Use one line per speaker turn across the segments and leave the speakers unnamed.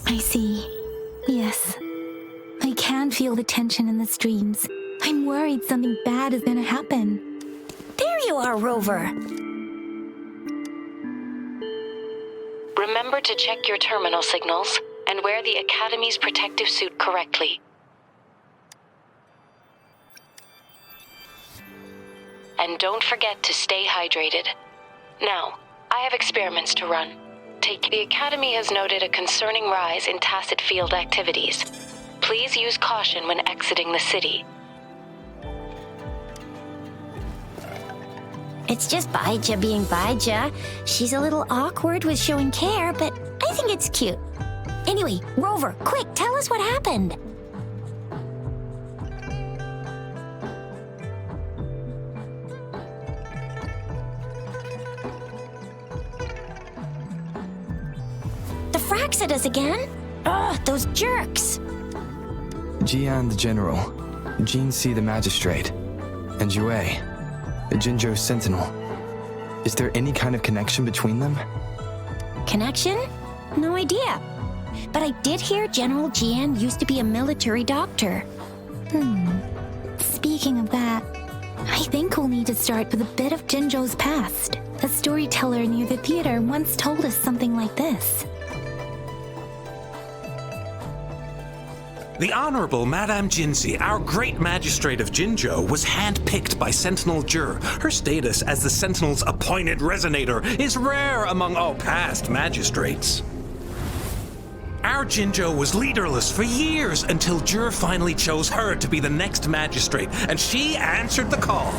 I see. Yes. I can feel the tension in the streams. I'm worried something bad is gonna happen.
There you are, Rover.
Remember to check your terminal signals and wear the Academy's protective suit correctly. And don't forget to stay hydrated. Now, I have experiments to run. The Academy has noted a concerning rise in tacit field activities. Please use caution when exiting the city.
It's just Baija being Baija. She's a little awkward with showing care, but I think it's cute. Anyway, Rover, quick, tell us what happened. The fracks at us again? Ugh, those jerks.
Jian the General, Jin Si the Magistrate, and Jue, the Jinzhou Sentinel. Is there any kind of connection between them?
Connection? No idea. But I did hear General Jian used to be a military doctor.
Speaking of that, I think we'll need to start with a bit of Jinzhou's past. A storyteller near the theater once told us something like this.
The Honorable Madame Jinzi, our great magistrate of Jinzhou, was handpicked by Sentinel Jur. Her status as the Sentinel's appointed resonator is rare among all past magistrates. Our Jinzhou was leaderless for years until Jur finally chose her to be the next magistrate, and she answered the call.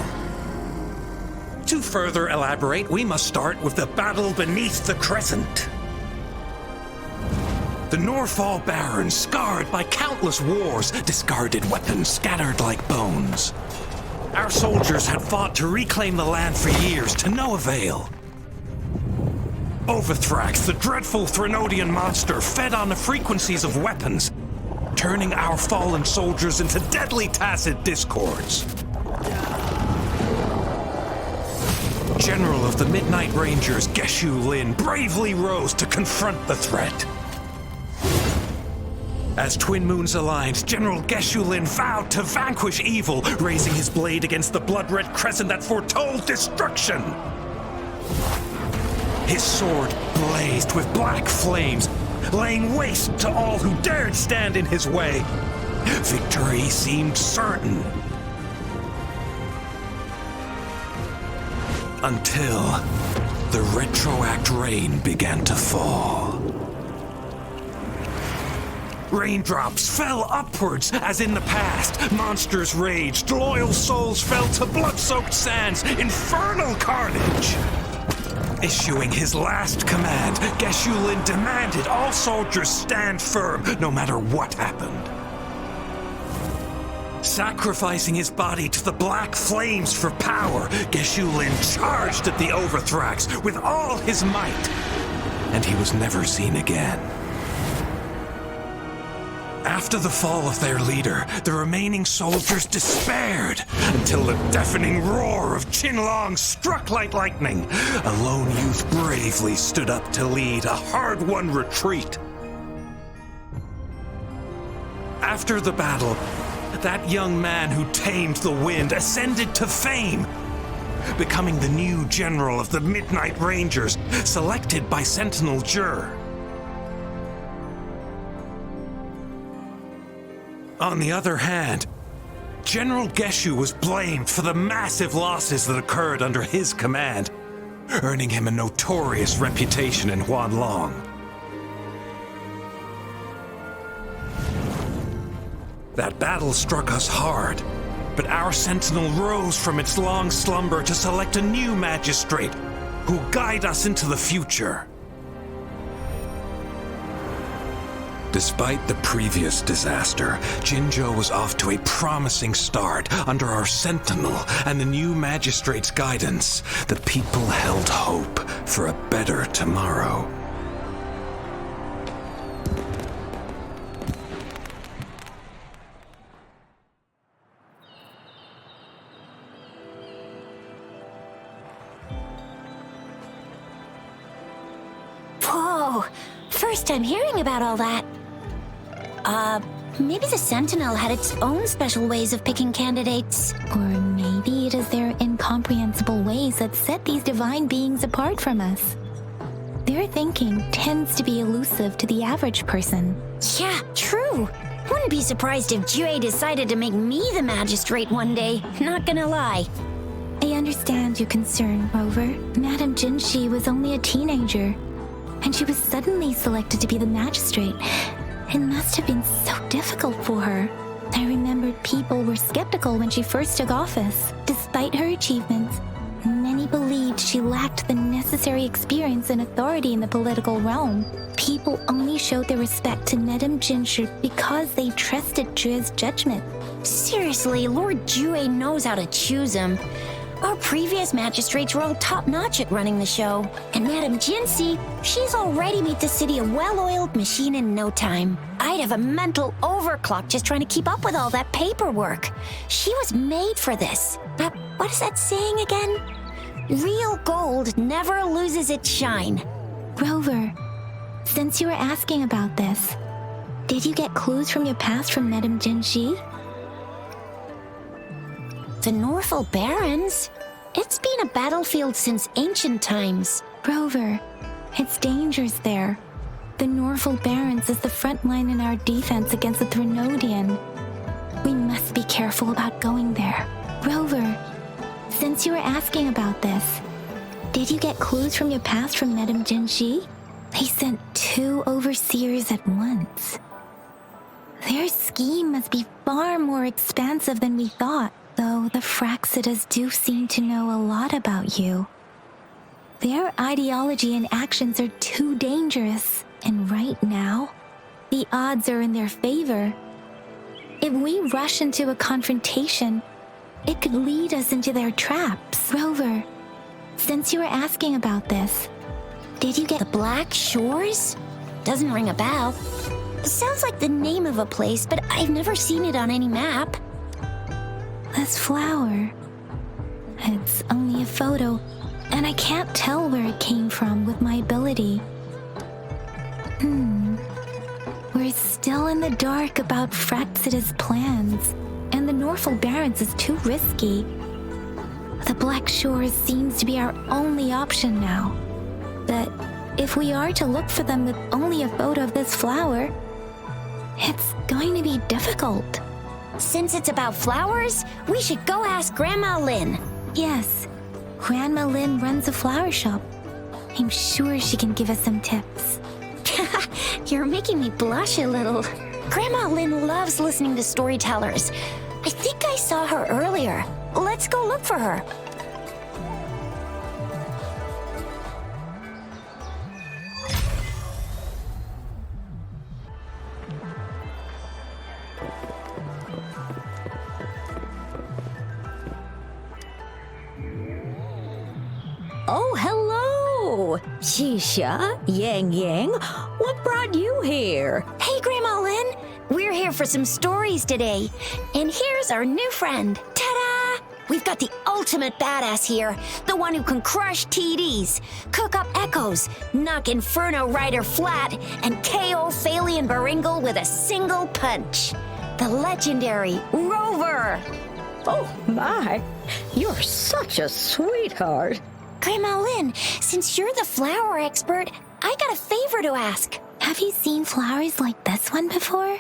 To further elaborate, we must start with the battle beneath the crescent. The Norfall Barons, scarred by countless wars, discarded weapons scattered like bones. Our soldiers had fought to reclaim the land for years, to no avail. Overthrax, the dreadful Threnodian monster, fed on the frequencies of weapons, turning our fallen soldiers into deadly tacit discords. General of the Midnight Rangers, Geshu Lin, bravely rose to confront the threat. As Twin Moons aligned, General Geshu Lin vowed to vanquish evil, raising his blade against the blood-red crescent that foretold destruction. His sword blazed with black flames, laying waste to all who dared stand in his way. Victory seemed certain. Until the retroact rain began to fall. Raindrops fell upwards, as in the past. Monsters raged, loyal souls fell to blood-soaked sands, infernal carnage. Issuing his last command, Geshu Lin demanded all soldiers stand firm, no matter what happened. Sacrificing his body to the black flames for power, Geshu Lin charged at the Overthrax with all his might, and he was never seen again. After the fall of their leader, the remaining soldiers despaired until the deafening roar of Huanglong struck like lightning. A lone youth bravely stood up to lead a hard-won retreat. After the battle, that young man who tamed the wind ascended to fame. becoming the new general of the Midnight Rangers, selected by Sentinel Jur. On the other hand, General Geshu was blamed for the massive losses that occurred under his command, earning him a notorious reputation in Huanglong. That battle struck us hard, but our sentinel rose from its long slumber to select a new magistrate who'll guide us into the future. Despite the previous disaster, Jinzhou was off to a promising start under our sentinel and the new magistrate's guidance. The people held hope for a better tomorrow.
Whoa! First time hearing about all that. Maybe the Sentinel had its own special ways of picking candidates.
Or maybe it is their incomprehensible ways that set these divine beings apart from us. Their thinking tends to be elusive to the average person.
Yeah, true. Wouldn't be surprised if Jue decided to make me the magistrate one day, not gonna lie.
I understand your concern, Rover. Madame Jinshi was only a teenager, and she was suddenly selected to be the magistrate. It must have been so difficult for her. I remembered people were skeptical when she first took office. Despite her achievements, many believed she lacked the necessary experience and authority in the political realm. People only showed their respect to Madame Jinshi because they trusted Jue's judgment.
Seriously, Lord Jue knows how to choose him. Our previous magistrates were all top-notch at running the show. And Madame Jinshi, she's already made the city a well-oiled machine in no time. I'd have a mental overclock just trying to keep up with all that paperwork. She was made for this. What is that saying again? Real gold never loses its shine.
Rover, since you were asking about this, did you get clues from your past from Madame Jinshi?
The Norfolk Barrens? It's been a battlefield since ancient times.
Rover, it's dangerous there. The Norfolk Barrens is the front line in our defense against the Threnodian. We must be careful about going there. Rover, since you were asking about this, did you get clues from your past from Madame Jinshi? They sent 2 overseers at once. Their scheme must be far more expansive than we thought. Though the Fraxidas do seem to know a lot about you. Their ideology and actions are too dangerous, and right now, the odds are in their favor. If we rush into a confrontation, it could lead us into their traps. Rover, since you were asking about this, did you get
The Black Shores? Doesn't ring a bell. Sounds like the name of a place, but I've never seen it on any map.
this flower? It's only a photo, and I can't tell where it came from with my ability. We're still in the dark about Fraxida's plans, and the Norfolk Barrens is too risky. The Black Shores seems to be our only option now. But if we are to look for them with only a photo of this flower, it's going to be difficult.
Since it's about flowers, we should go ask Grandma Lynn.
Yes, Grandma Lynn runs a flower shop. I'm sure she can give us some tips.
You're making me blush a little. Grandma Lynn loves listening to storytellers. I think I saw her earlier. Let's go look for her.
Oh, hello! Shisha, Yang, what brought you here?
Hey, Grandma Lynn. We're here for some stories today. And here's our new friend. Ta-da! We've got the ultimate badass here. The one who can crush TDs, cook up echoes, knock Inferno Rider flat, and KO Phalian Baringle with a single punch. The legendary Rover.
Oh, my. You're such a sweetheart.
Grandma Lynn, since you're the flower expert, I got a favor to ask.
Have you seen flowers like this one before?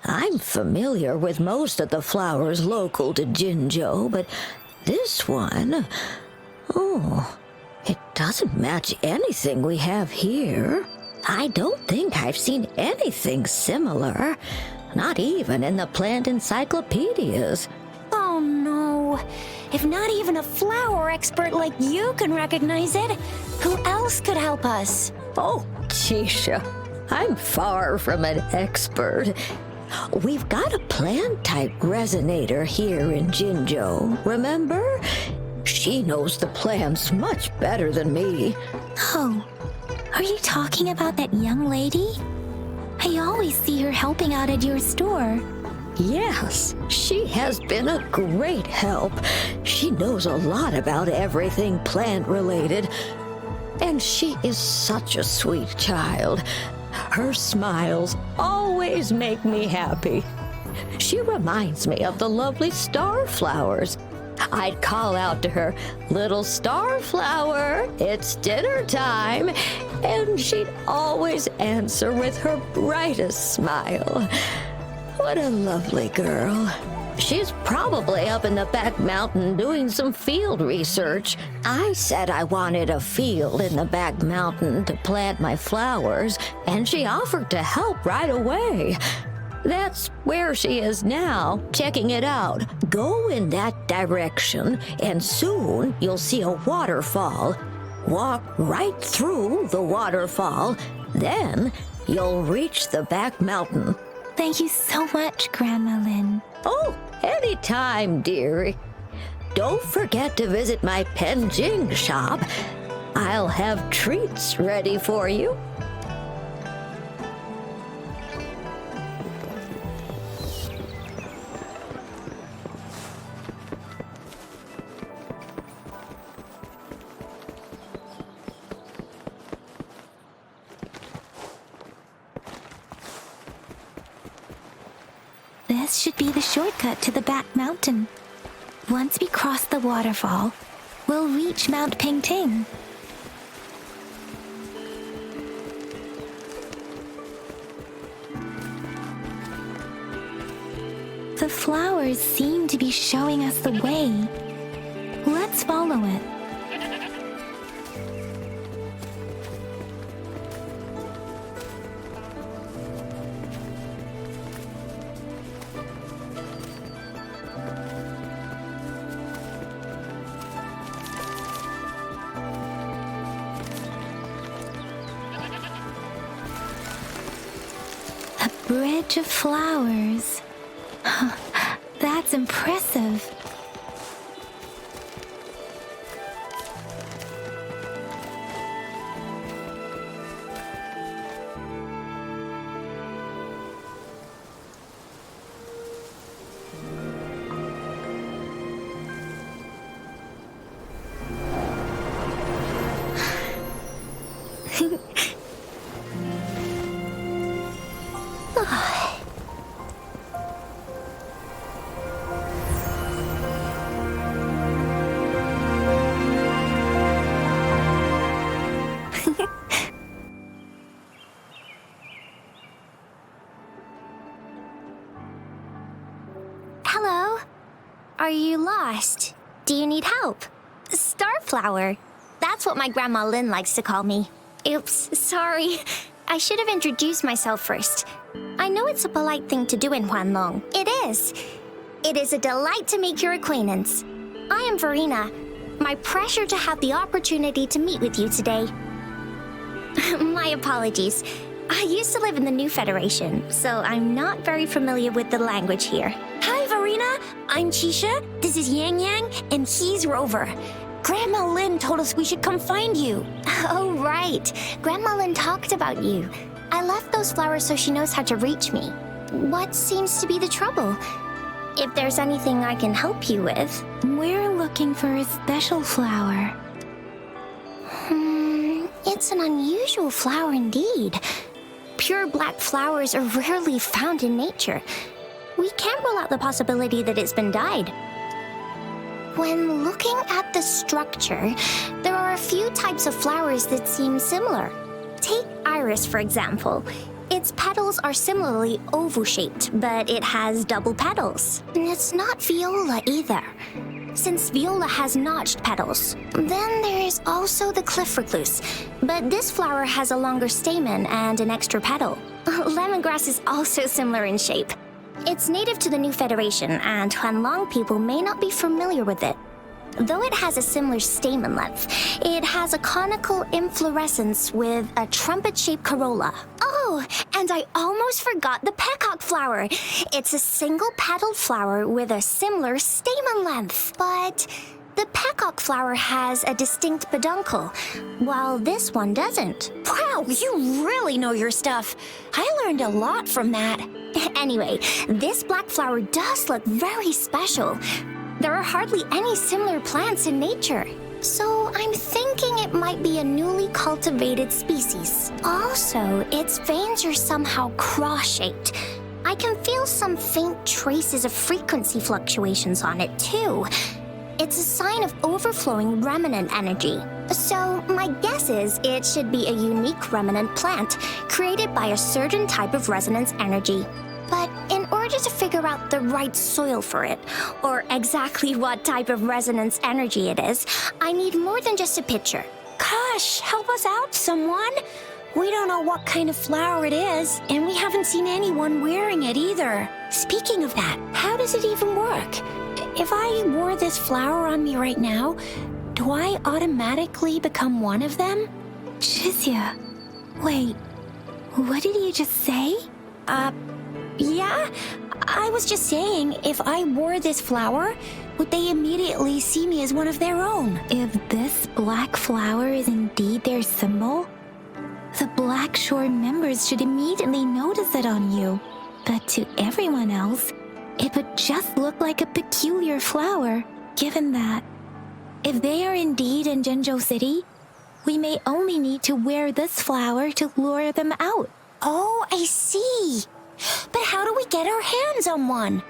I'm familiar with most of the flowers local to Jinzhou, but this one... Oh, it doesn't match anything we have here. I don't think I've seen anything similar, not even in the plant encyclopedias.
Oh no. If not even a flower expert like you can recognize it, who else could help us?
Oh, Chisha, I'm far from an expert. We've got a plant-type resonator here in Jinzhou, remember? She knows the plants much better than me.
Oh, are you talking about that young lady? I always see her helping out at your store.
Yes, she has been a great help. She knows a lot about everything plant-related. And she is such a sweet child. Her smiles always make me happy. She reminds me of the lovely star flowers. I'd call out to her, "Little star flower, it's dinner time," and she'd always answer with her brightest smile. What a lovely girl. She's probably up in the back mountain doing some field research. I said I wanted a field in the back mountain to plant my flowers, and she offered to help right away. That's where she is now, checking it out. Go in that direction, and soon you'll see a waterfall. Walk right through the waterfall, then you'll reach the back mountain.
Thank you so much, Grandma Lynn.
Oh, anytime, dearie. Don't forget to visit my Penjing shop. I'll have treats ready for you.
This should be the shortcut to the back mountain. Once we cross the waterfall, we'll reach Mount Pingting. The flowers seem to be showing us the way. Let's follow it. A bridge of flowers. That's impressive.
Hello? Are you lost? Do you need help? Starflower. That's what my Grandma Lynn likes to call me. Oops, sorry. I should have introduced myself first. I know it's a polite thing to do in Huanglong. It is. It is a delight to make your acquaintance. I am Verena. My pleasure to have the opportunity to meet with you today. My apologies. I used to live in the New Federation, so I'm not very familiar with the language here. Hi, Verena. I'm Chisha. This is Yang Yang, and he's Rover. Grandma Lynn told us we should come find you. Oh, right. Grandma Lynn talked about you. I left those flowers so she knows how to reach me. What seems to be the trouble? If there's anything I can help you with.
We're looking for a special flower.
It's an unusual flower indeed. Pure black flowers are rarely found in nature. we can't rule out the possibility that it's been dyed. When looking at the structure, there are a few types of flowers that seem similar. Take iris, for example. Its petals are similarly oval-shaped, but it has double petals. And it's not viola either, since viola has notched petals. Then there is also the cliff recluse, but this flower has a longer stamen and an extra petal. Lemongrass is also similar in shape. It's native to the New Federation, and Huanglong people may not be familiar with it. Though it has a similar stamen length, it has a conical inflorescence with a trumpet-shaped corolla. Oh, and I almost forgot the peacock flower. It's a single-petaled flower with a similar stamen length, but the peacock flower has a distinct peduncle, while this one doesn't.
Wow, you really know your stuff. I learned a lot from that.
Anyway, this black flower does look very special. There are hardly any similar plants in nature. So I'm thinking it might be a newly cultivated species. Also, its veins are somehow cross-shaped. I can feel some faint traces of frequency fluctuations on it too. It's a sign of overflowing remnant energy. So my guess is it should be a unique remnant plant created by a certain type of resonance energy. But in order to figure out the right soil for it, or exactly what type of resonance energy it is, I need more than just a picture.
Gosh, help us out, someone. We don't know what kind of flower it is, and we haven't seen anyone wearing it either. Speaking of that, how does it even work? If I wore this flower on me right now, do I automatically become one of them?
Jizya, wait, what did you just say?
Yeah, I was just saying, if I wore this flower, would they immediately see me as one of their own?
If this black flower is indeed their symbol, the Black Shore members should immediately notice it on you. But to everyone else, it would just look like a peculiar flower, given that if they are indeed in Jinzhou City, we may only need to wear this flower to lure them out.
Oh, I see. But how do we get our hands on one?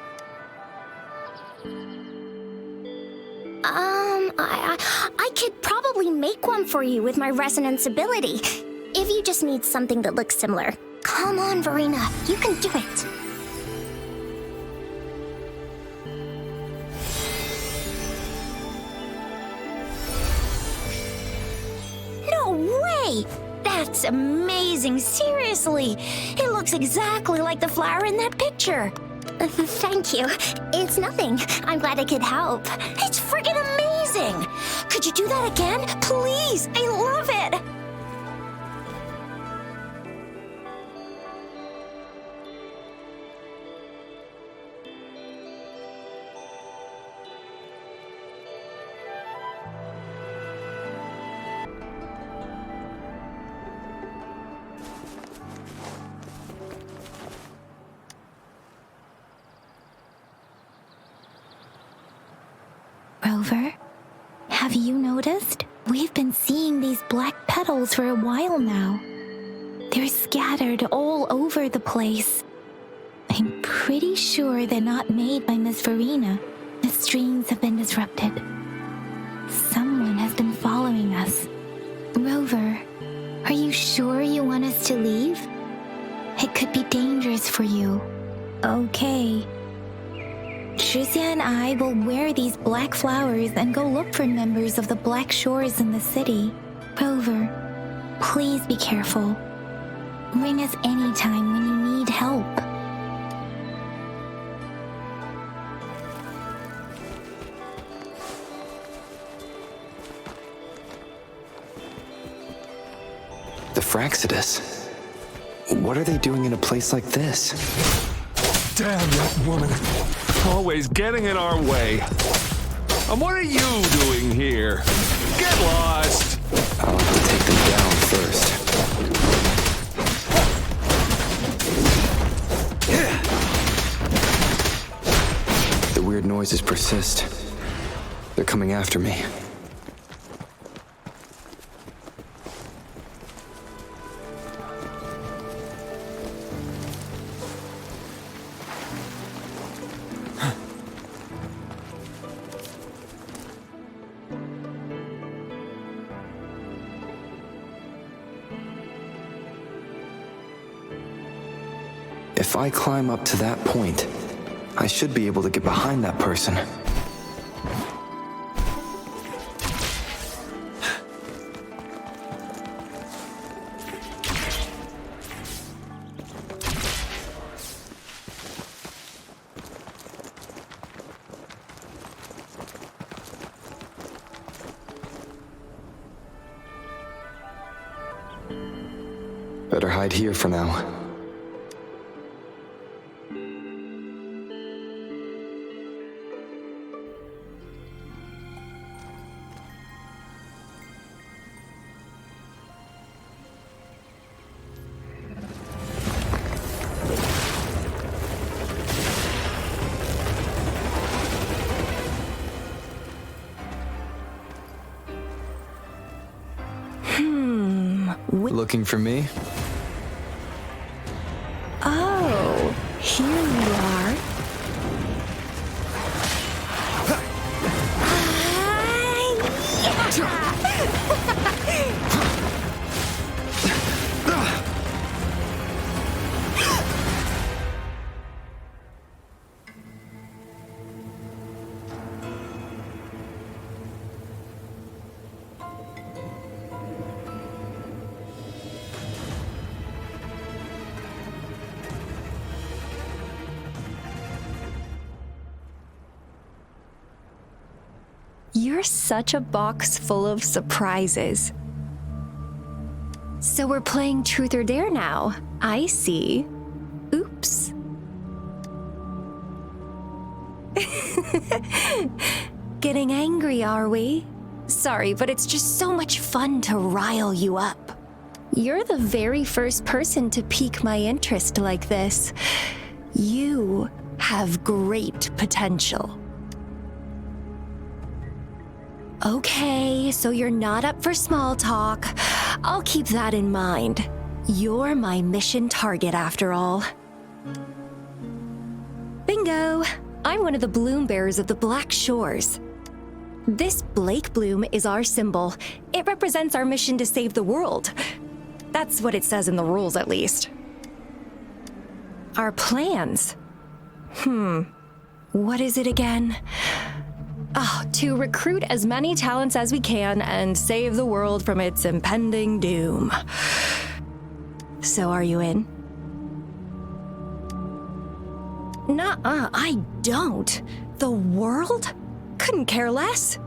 I could probably make one for you with my resonance ability, if you just need something that looks similar. Come on, Verena, you can do it.
No way! That's amazing, seriously! It looks exactly like the flower in that picture.
Thank you. It's nothing. I'm glad I could help.
It's friggin' amazing! Could you do that again? Please! I love it!
Rover, have you noticed? We've been seeing these black petals for a while now. They're scattered all over the place. I'm pretty sure they're not made by Miss Verena. The streams have been disrupted. Someone has been following us. Rover, are you sure you want us to leave? It could be dangerous for you. Okay. Jizya and I will wear these black flowers and go look for members of the Black Shores in the city. Rover, please be careful. Ring us anytime when you need help.
The Fraxidus. What are they doing in a place like this?
Damn that woman. Always getting in our way. And what are you doing here? Get lost!
I'll have to take them down first. The weird noises persist. They're coming after me. If I climb up to that point, I should be able to get behind that person. Better hide here for now. Looking for me?
Oh, here you are.
You're such a box full of surprises. So we're playing Truth or Dare now. I see. Oops. Getting angry, are we? Sorry, but it's just so much fun to rile you up. You're the very first person to pique my interest like this. You have great potential. Okay, so you're not up for small talk. I'll keep that in mind. You're my mission target after all. Bingo! I'm one of the bloom bearers of the Black Shores. This Blake bloom is our symbol. It represents our mission to save the world. That's what it says in the rules, at least. Our plans? What is it again? To recruit as many talents as we can and save the world from its impending doom. So are you in? Nuh-uh, I don't. The world? Couldn't care less.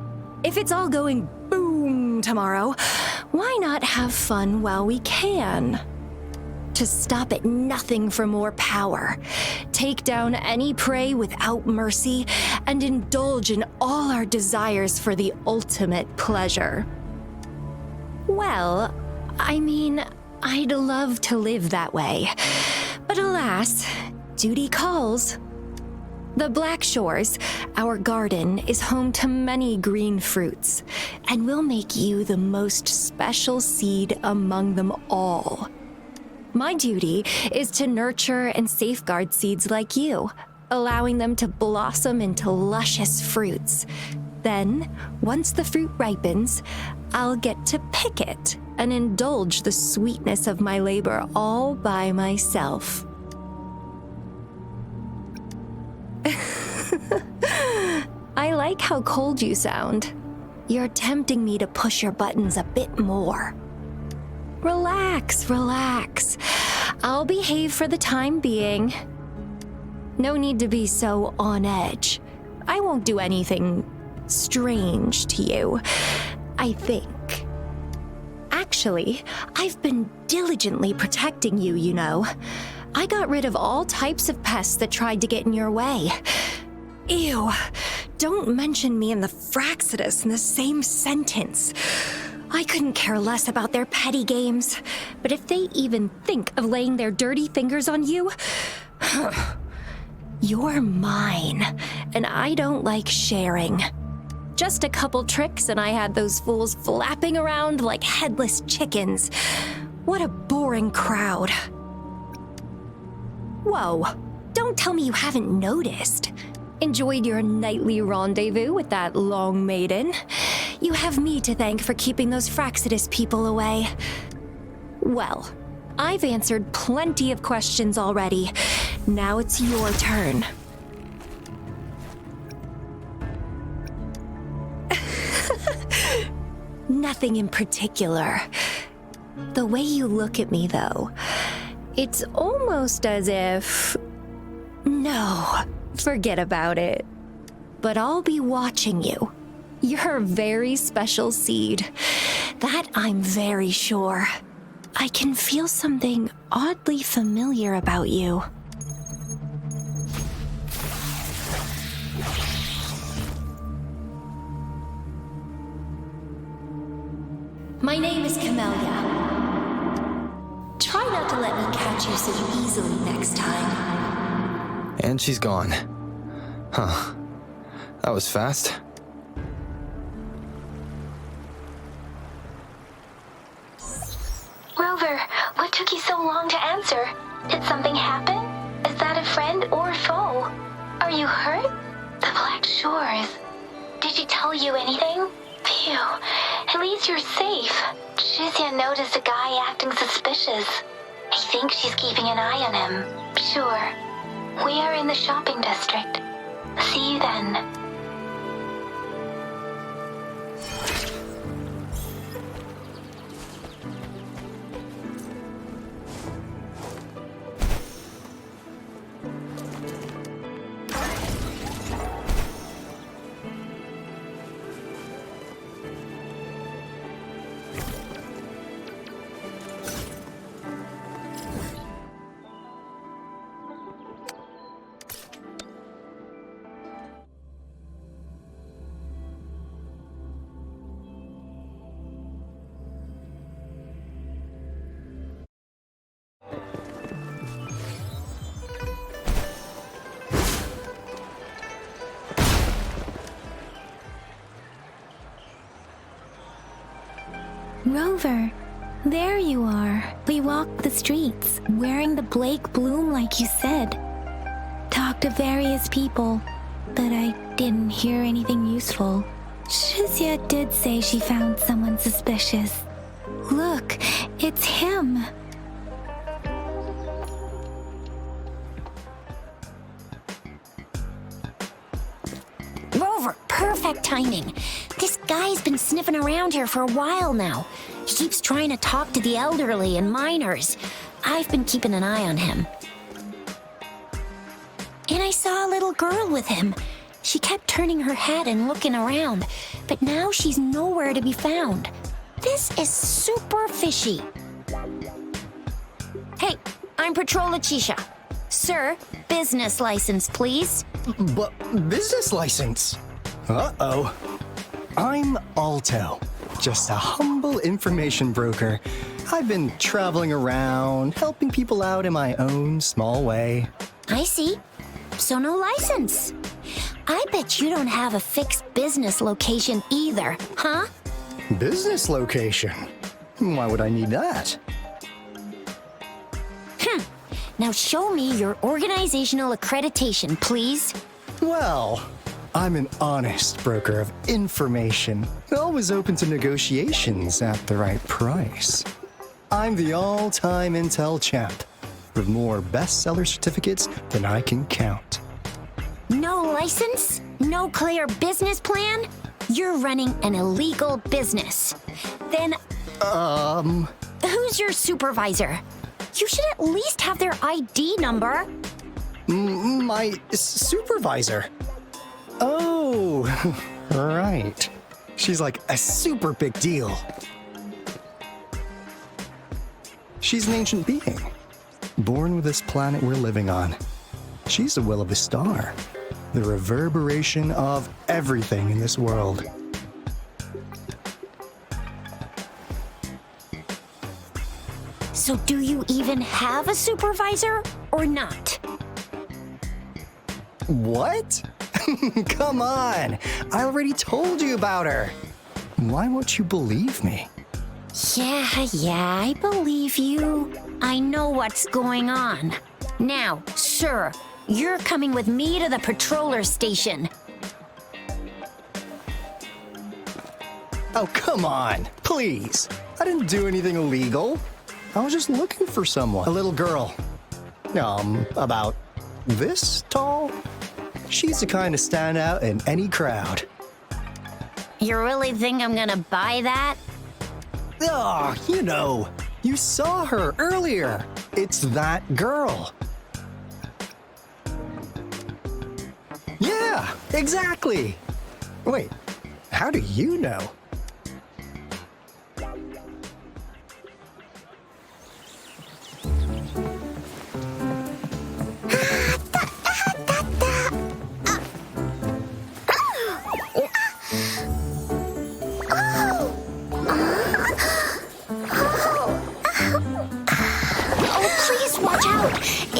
If it's all going boom tomorrow, why not have fun while we can? To stop at nothing for more power, take down any prey without mercy, and indulge in all our desires for the ultimate pleasure. Well, I mean, I'd love to live that way, but alas, duty calls. The Black Shores, our garden, is home to many green fruits, and we'll make you the most special seed among them all. My duty is to nurture and safeguard seeds like you, allowing them to blossom into luscious fruits. Then, once the fruit ripens, I'll get to pick it and indulge the sweetness of my labor all by myself. I like how cold you sound. You're tempting me to push your buttons a bit more. Relax, relax. I'll behave for the time being. No need to be so on edge. I won't do anything strange to you, I think. Actually, I've been diligently protecting you, you know. I got rid of all types of pests that tried to get in your way. Ew, don't mention me and the Fraxidus in the same sentence. I couldn't care less about their petty games, but if they even think of laying their dirty fingers on you, you're mine, and I don't like sharing. Just a couple tricks and I had those fools flapping around like headless chickens. What a boring crowd. Whoa, don't tell me you haven't noticed. Enjoyed your nightly rendezvous with that long maiden. You have me to thank for keeping those Fraxidus people away. Well, I've answered plenty of questions already. Now it's your turn. Nothing in particular. The way you look at me, though, it's almost as if... No, forget about it. But I'll be watching you. You're a very special seed. That I'm very sure. I can feel something oddly familiar about you. My name is Camellia. Try not to let me catch you so easily next time.
And she's gone. Huh. That was fast.
Rover, what took you so long to answer? Did something happen? Is that a friend or foe? Are you hurt? The Black Shores. Did she tell you anything? Phew, at least you're safe. Shizia noticed a guy acting suspicious. I think she's keeping an eye on him. Sure. We are in the shopping district. See you then. Rover, there you are. We walked the streets, wearing the Blake bloom like you said. Talked to various people, but I didn't hear anything useful. Shizia did say she found someone suspicious. Look, it's him.
Rover, perfect timing. This guy's been sniffing around here for a while now. He keeps trying to talk to the elderly and minors. I've been keeping an eye on him. And I saw a little girl with him. She kept turning her head and looking around, but now she's nowhere to be found. This is super fishy. Hey, I'm Patroller Chisha. Sir, business license, please.
But business license? Uh-oh. I'm Alto, just a humble information broker. I've been traveling around, helping people out in my own small way.
I see. So no license. I bet you don't have a fixed business location either, huh?
Business location? Why would I need that?
Now show me your organizational accreditation, please.
Well, I'm an honest broker of information, always open to negotiations at the right price. I'm the all-time Intel champ, with more bestseller certificates than I can count.
No license? No clear business plan? You're running an illegal business. Then, who's your supervisor? You should at least have their ID number.
My supervisor? Oh, right. She's like a super big deal. She's an ancient being, born with this planet we're living on. She's the will of the star, the reverberation of everything in this world.
So do you even have a supervisor or not?
What? Come on! I already told you about her. Why won't you believe me?
Yeah, I believe you. I know what's going on. Now, sir, you're coming with me to the patroller station.
Oh, come on, please. I didn't do anything illegal. I was just looking for someone. A little girl. About this tall? She's the kind to stand out in any crowd.
You really think I'm gonna buy that?
You saw her earlier. It's that girl. Yeah, exactly. Wait, how do you know?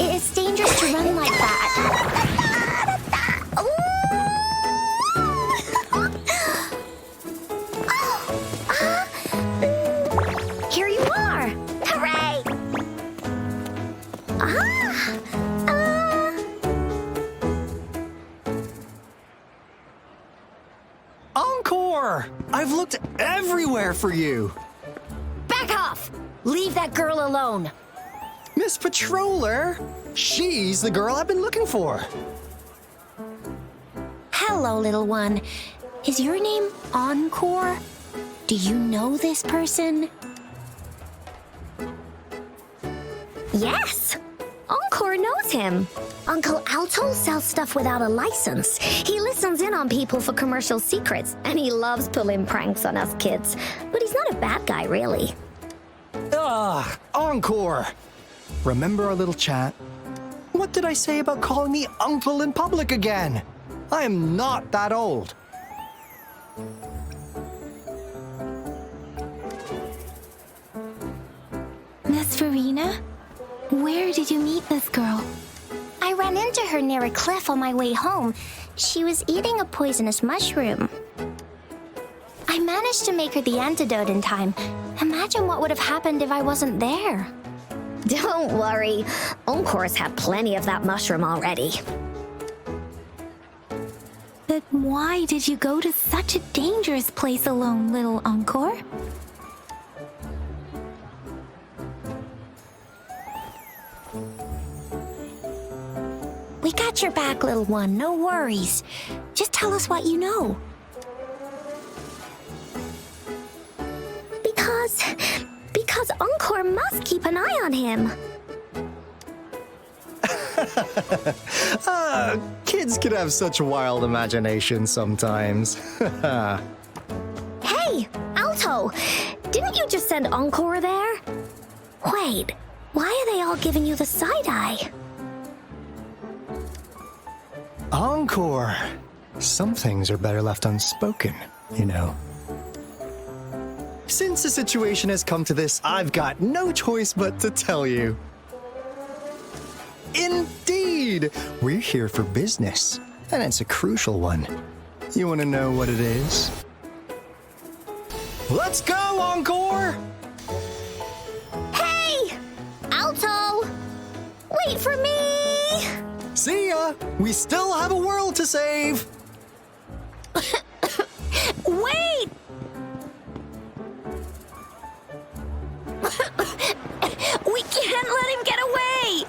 It's dangerous to run like that. Here you are! Hooray!
Encore! I've looked everywhere for you.
Back off! Leave that girl alone.
Miss Patroller! She's the girl I've been looking for.
Hello, little one. Is your name Encore? Do you know this person? Yes! Encore knows him. Uncle Alto sells stuff without a license. He listens in on people for commercial secrets, and he loves pulling pranks on us kids. But he's not a bad guy, really.
Encore! Remember our little chat? What did I say about calling me uncle in public again? I am not that old.
Miss Verena? Where did you meet this girl?
I ran into her near a cliff on my way home. She was eating a poisonous mushroom. I managed to make her the antidote in time. Imagine what would have happened if I wasn't there. Don't worry. Encore's had plenty of that mushroom already.
But why did you go to such a dangerous place alone, little Encore?
We got your back, little one. No worries. Just tell us what you know. Because Encore must keep an eye on him.
Kids can have such wild imaginations sometimes.
Hey, Alto! Didn't you just send Encore there? Wait, why are they all giving you the side eye?
Encore! Some things are better left unspoken, you know. Since the situation has come to this, I've got no choice but to tell you. Indeed! We're here for business, and it's a crucial one. You want to know what it is? Let's go, Encore!
Hey! Alto! Wait for me!
See ya! We still have a world to save!
Wait! We can't let him get away!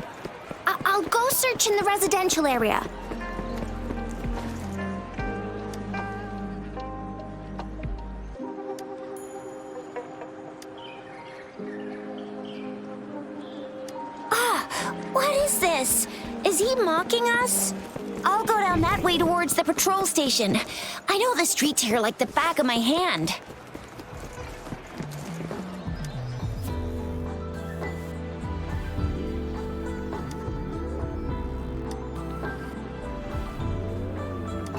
I'll go search in the residential area. What is this? Is he mocking us? I'll go down that way towards the patrol station. I know the streets here like the back of my hand.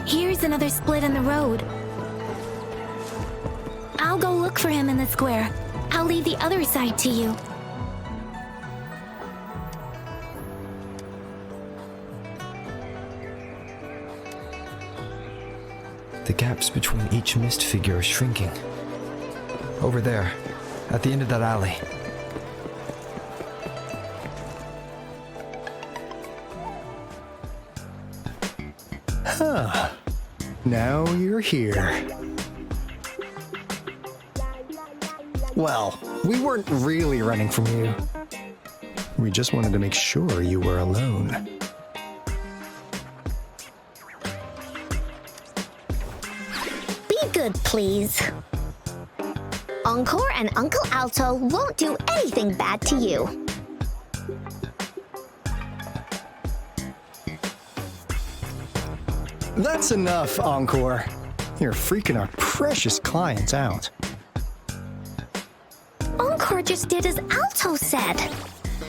Here's another split in the road. I'll go look for him in the square. I'll leave the other side to you.
The gaps between each mist figure are shrinking. Over there, at the end of that alley.
Huh. Now you're here. Well, we weren't really running from you. We just wanted to make sure you were alone.
Be good, please. Encore and Uncle Alto won't do anything bad to you.
That's enough, Encore. You're freaking our precious clients out.
Encore just did as Alto said.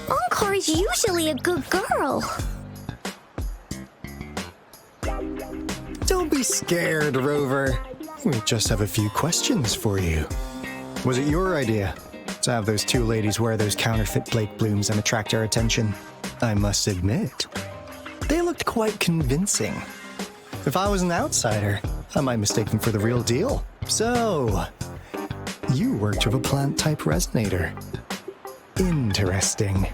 Encore is usually a good girl.
Don't be scared, Rover. We just have a few questions for you. Was it your idea to have those two ladies wear those counterfeit Blake blooms and attract our attention? I must admit, they looked quite convincing. If I was an outsider, I might mistake them for the real deal. So, you worked with a plant-type resonator. Interesting.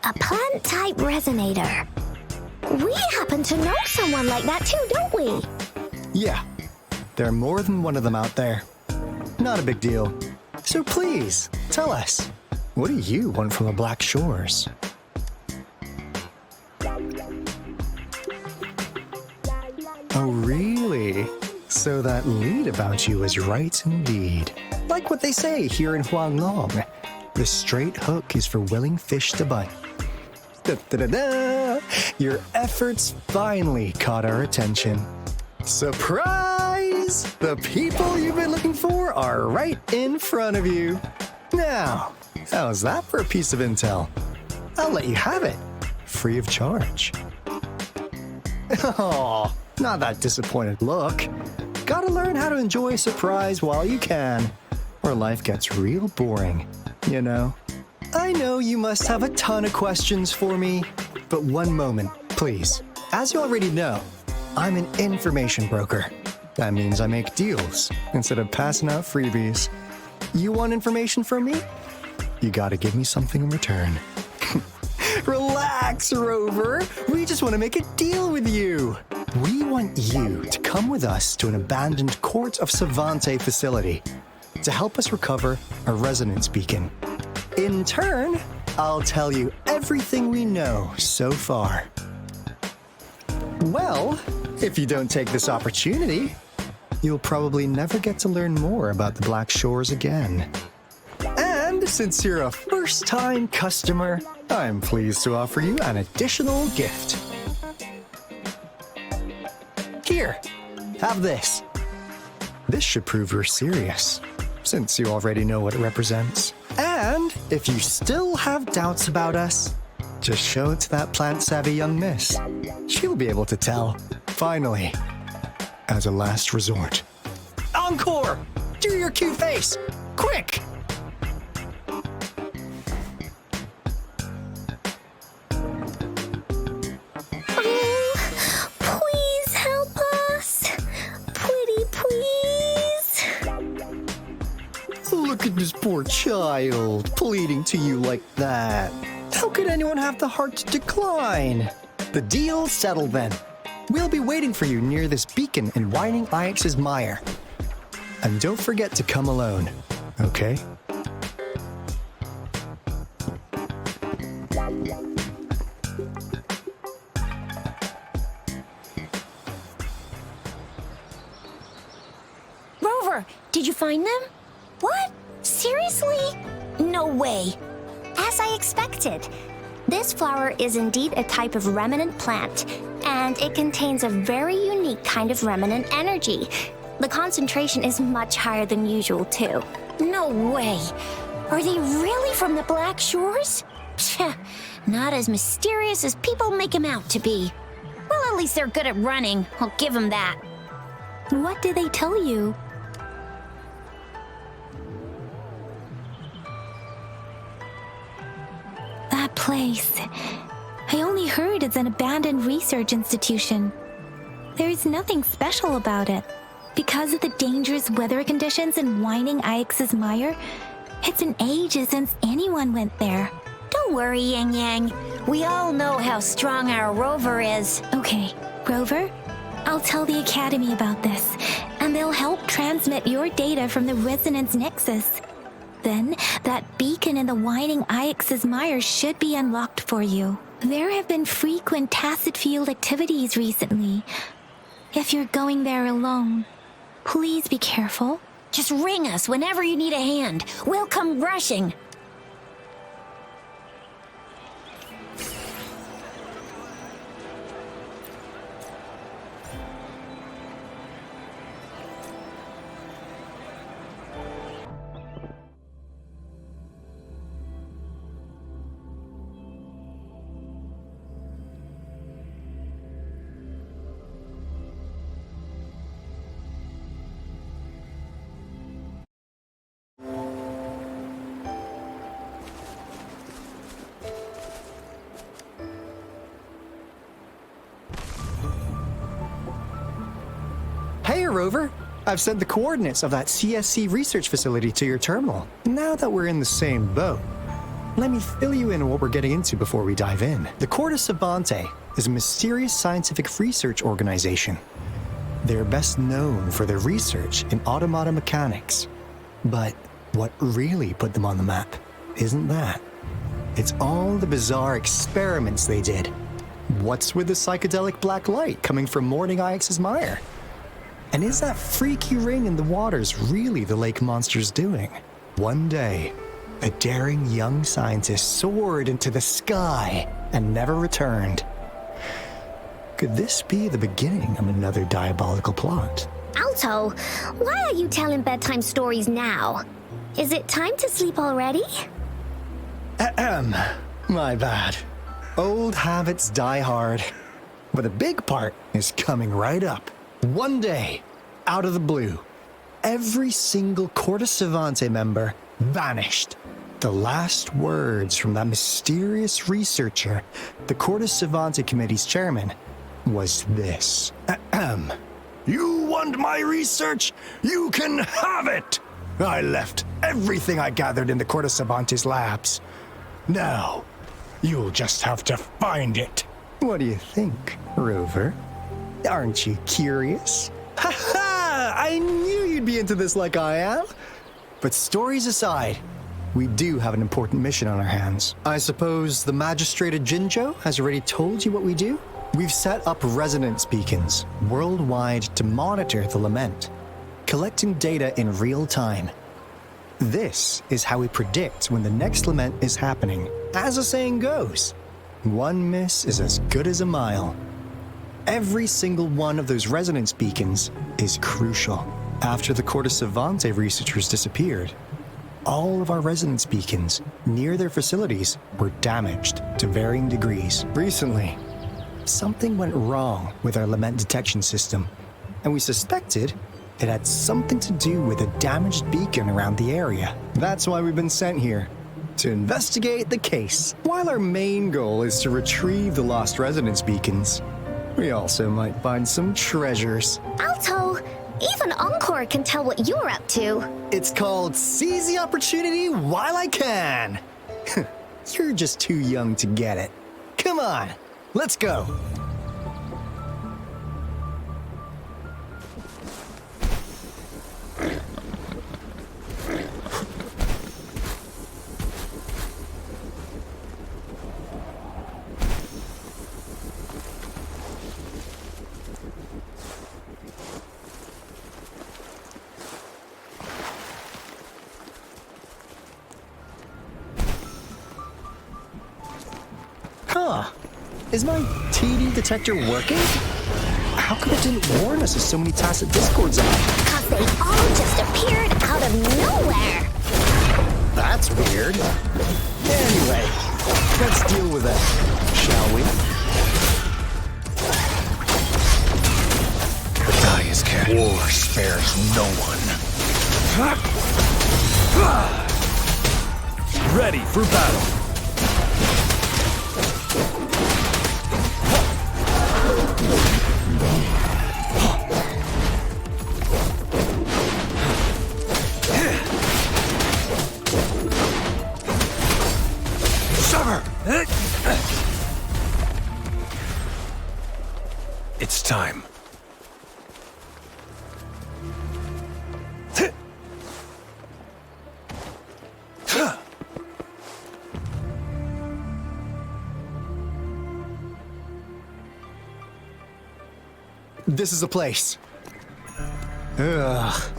A plant-type resonator. We happen to know someone like that too, don't we?
Yeah, there are more than one of them out there. Not a big deal. So please, tell us, what do you want from the Black Shores? Oh, really? So that lead about you is right indeed. Like what they say here in Huanglong, the straight hook is for willing fish to bite. Da-da-da-da! Your efforts finally caught our attention. Surprise! The people you've been looking for are right in front of you. Now, how's that for a piece of intel? I'll let you have it, free of charge. Oh, not that disappointed look. Gotta learn how to enjoy a surprise while you can, or life gets real boring, you know? I know you must have a ton of questions for me, but one moment, please. As you already know, I'm an information broker. That means I make deals instead of passing out freebies. You want information from me? You gotta give me something in return. Relax, Rover. We just want to make a deal with you. We want you to come with us to an abandoned Court of Savante facility to help us recover a resonance beacon. In turn, I'll tell you everything we know so far. Well, if you don't take this opportunity, you'll probably never get to learn more about the Black Shores again. And since you're a first-time customer, I'm pleased to offer you an additional gift. Here, have this. This should prove you're serious, since you already know what it represents. And if you still have doubts about us, just show it to that plant-savvy young miss. She'll be able to tell. Finally, as a last resort. Encore! Do your cute face! Quick!
Oh, please help us. Pretty please.
Look at this poor child, pleading to you like that. How could anyone have the heart to decline? The deal's settled then. We'll be waiting for you near this beacon in Whining Ix's mire. And don't forget to come alone, okay?
Rover, did you find them? What? Seriously? No way. As I expected. This flower is indeed a type of remnant plant, and it contains a very unique kind of remnant energy. The concentration is much higher than usual, too. No way. Are they really from the Black Shores? Pshh, not as mysterious as people make them out to be. Well, at least they're good at running. I'll give them that.
What did they tell you? That place. I only heard it's an abandoned research institution. There's nothing special about it. Because of the dangerous weather conditions in Whining Ix's mire, it's been ages since anyone went there.
Don't worry, Yang Yang. We all know how strong our Rover is.
Okay, Rover, I'll tell the Academy about this, and they'll help transmit your data from the Resonance Nexus. Then, that beacon in the Winding Ix's Mire should be unlocked for you. There have been frequent tacit field activities recently. If you're going there alone, please be careful.
Just ring us whenever you need a hand. We'll come rushing.
Hey, Rover! I've sent the coordinates of that CSC research facility to your terminal. Now that we're in the same boat, let me fill you in on what we're getting into before we dive in. The Corda Savante is a mysterious scientific research organization. They're best known for their research in automata mechanics. But what really put them on the map isn't that. It's all the bizarre experiments they did. What's with the psychedelic black light coming from Morning Ix's Mire? And is that freaky ring in the waters really the lake monster's doing? One day, a daring young scientist soared into the sky and never returned. Could this be the beginning of another diabolical plot?
Alto, why are you telling bedtime stories now? Is it time to sleep already?
Ahem. My bad. Old habits die hard. But a big part is coming right up. One day, out of the blue, every single Corda Savante member vanished. The last words from that mysterious researcher, the Corda Savante Committee's chairman, was this. Ahem. You want my research? You can have it! I left everything I gathered in the Corda Savante's labs. Now, you'll just have to find it. What do you think, Rover? Aren't you curious? Ha ha! I knew you'd be into this like I am. But stories aside, we do have an important mission on our hands. I suppose the Magistrate of Jinzhou has already told you what we do? We've set up resonance beacons worldwide to monitor the lament, collecting data in real time. This is how we predict when the next lament is happening. As the saying goes, one miss is as good as a mile. Every single one of those resonance beacons is crucial. After the Corda Savante researchers disappeared, all of our resonance beacons near their facilities were damaged to varying degrees. Recently, something went wrong with our lament detection system, and we suspected it had something to do with a damaged beacon around the area. That's why we've been sent here, to investigate the case. While our main goal is to retrieve the lost resonance beacons, we also might find some treasures.
Alto, even Encore can tell what you're up to.
It's called Seize the Opportunity While I Can. You're just too young to get it. Come on, let's go. Huh. Is my TD detector working? How come it didn't warn us of so many tacit discords on?
Because they all just appeared out of nowhere.
That's weird. Anyway, let's deal with it, shall we?
The die is cat. War spares no one.
Ready for battle.
It's time.
This is the place. Ugh.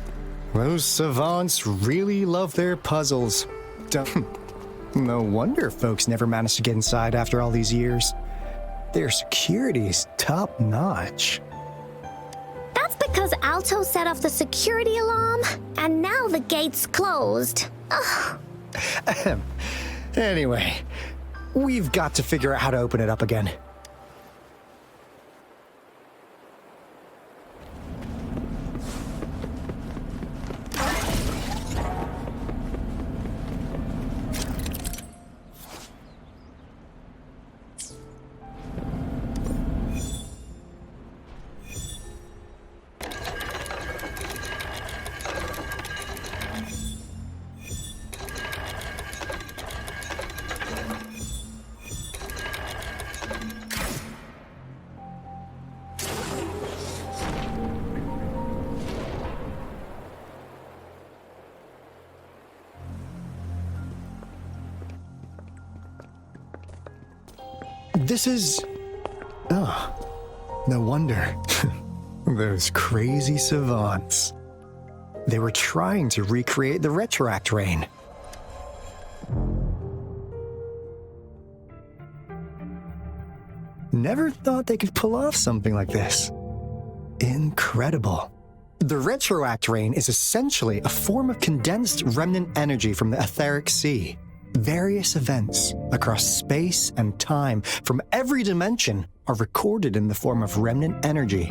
Those savants really love their puzzles. No wonder folks never managed to get inside after all these years. Their security is top-notch.
That's because Alto set off the security alarm, and now the gate's closed. Ugh.
Anyway, we've got to figure out how to open it up again. This is... Oh, no wonder. Those crazy savants. They were trying to recreate the retroact rain. Never thought they could pull off something like this. Incredible. The retroact rain is essentially a form of condensed remnant energy from the etheric sea. Various events across space and time from every dimension are recorded in the form of remnant energy.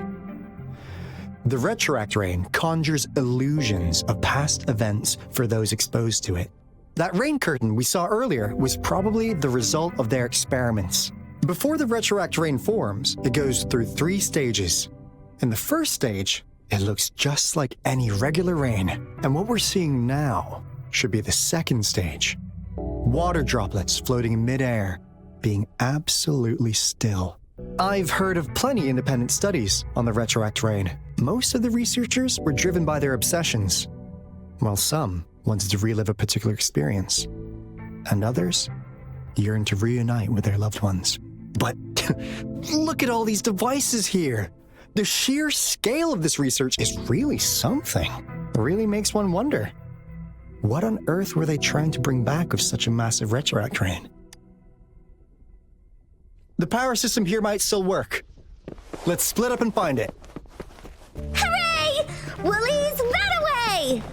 The retroact rain conjures illusions of past events for those exposed to it. That rain curtain we saw earlier was probably the result of their experiments. Before the retroact rain forms, it goes through 3 stages. In the first stage, it looks just like any regular rain, and what we're seeing now should be the second stage. Water droplets floating in midair, being absolutely still. I've heard of plenty independent studies on the retroact rain. Most of the researchers were driven by their obsessions, while some wanted to relive a particular experience, and others yearned to reunite with their loved ones. But look at all these devices here. The sheer scale of this research is really something. It really makes one wonder. What on earth were they trying to bring back with such a massive retroact rain? The power system here might still work. Let's split up and find it.
Hooray! Woolie's that away!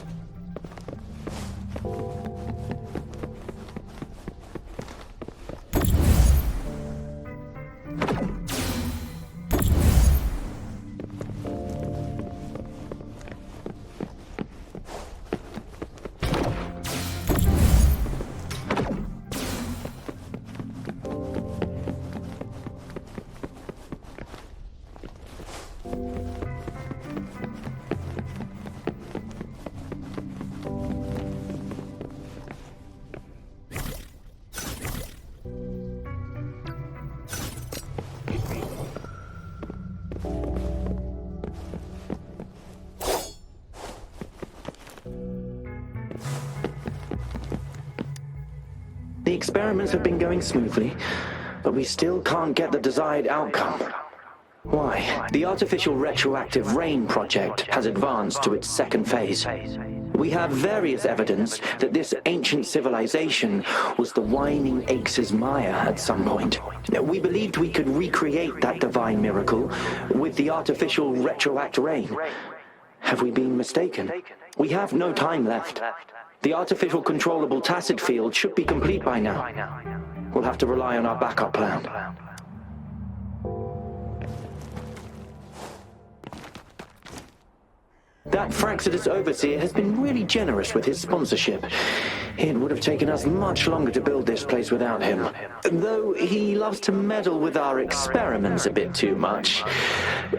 The experiments have been going smoothly, but we still can't get the desired outcome. Why? The artificial retroactive rain project has advanced to its second phase. We have various evidence that this ancient civilization was the Whining Axis Maya at some point. We believed we could recreate that divine miracle with the artificial retroact rain. Have we been mistaken? We have no time left. The artificial controllable tacit field should be complete by now. We'll have to rely on our backup plan. That Fraxidus overseer has been really generous with his sponsorship. It would have taken us much longer to build this place without him. Though he loves to meddle with our experiments a bit too much.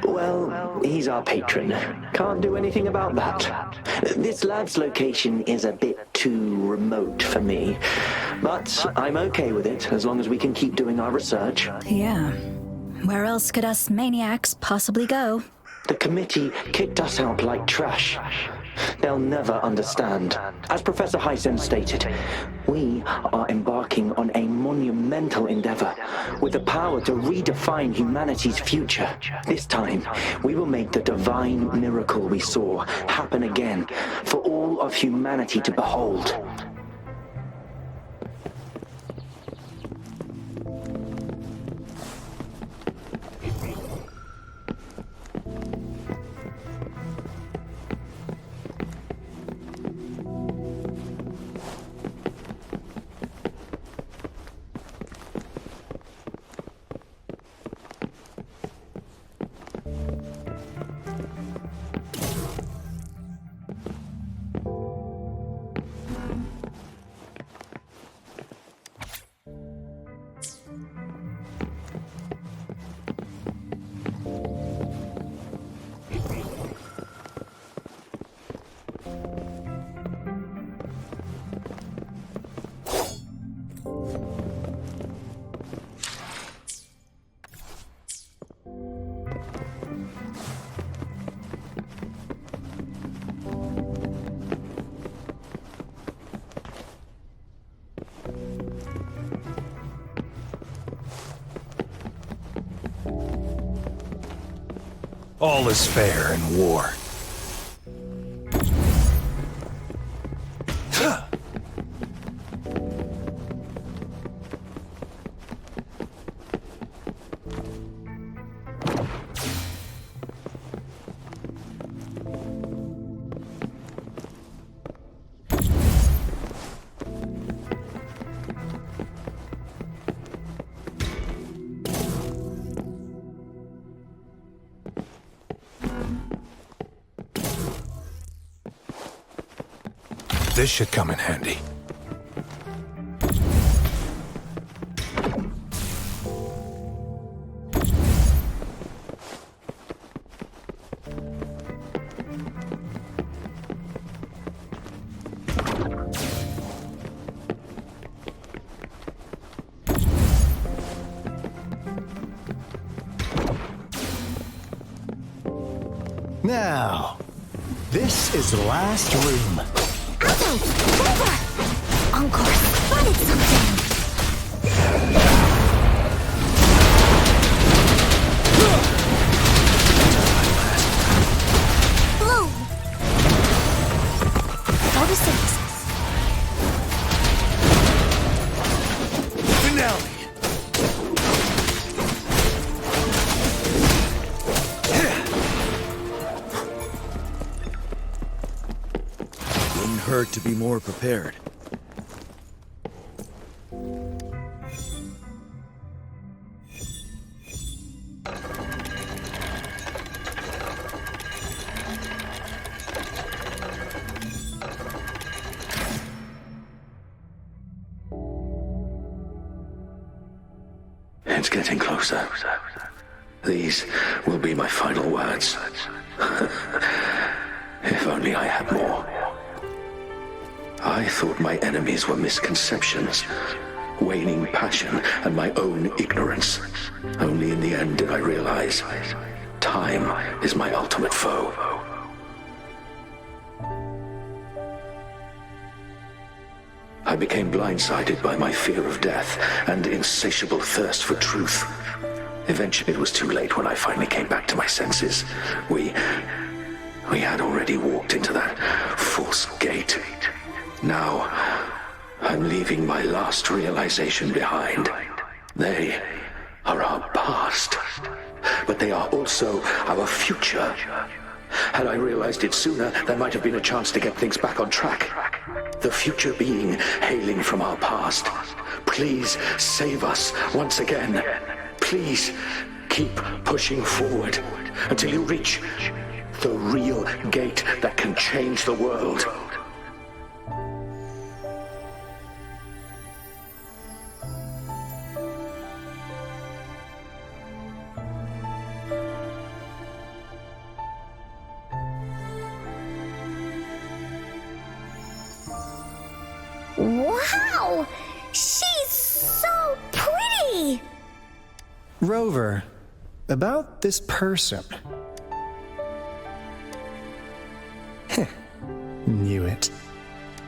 Well, he's our patron. Can't do anything about that. This lab's location is a bit too remote for me. But I'm okay with it, as long as we can keep doing our research.
Yeah. Where else could us maniacs possibly go?
The committee kicked us out like trash. They'll never understand. As Professor Hysen stated, we are embarking on a monumental monumental endeavor with the power to redefine humanity's future. This time, we will make the divine miracle we saw happen again for all of humanity to behold.
All is fair in war. This should come in handy.
Now, this is the last room.
Encore spotted something! Blue! Photosynthesis.
Finale!
Wouldn't hurt to be more prepared.
It's getting closer. These will be my final words. If only I had more. I thought my enemies were misconceptions, waning passion, and my own ignorance. Only in the end did I realize time is my ultimate foe. I became blindsided by my fear of death and insatiable thirst for truth. Eventually, it was too late when I finally came back to my senses. We had already walked into that false gate. Now, I'm leaving my last realization behind. They are our past, but they are also our future. Had I realized it sooner, there might have been a chance to get things back on track. The future being hailing from our past. Please save us once again. Please keep pushing forward until you reach the real gate that can change the world.
Wow! She's so pretty!
Rover, about this person. Knew it.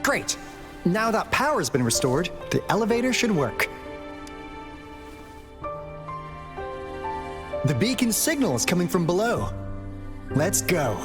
Great! Now that power's been restored, the elevator should work. The beacon signal is coming from below. Let's go.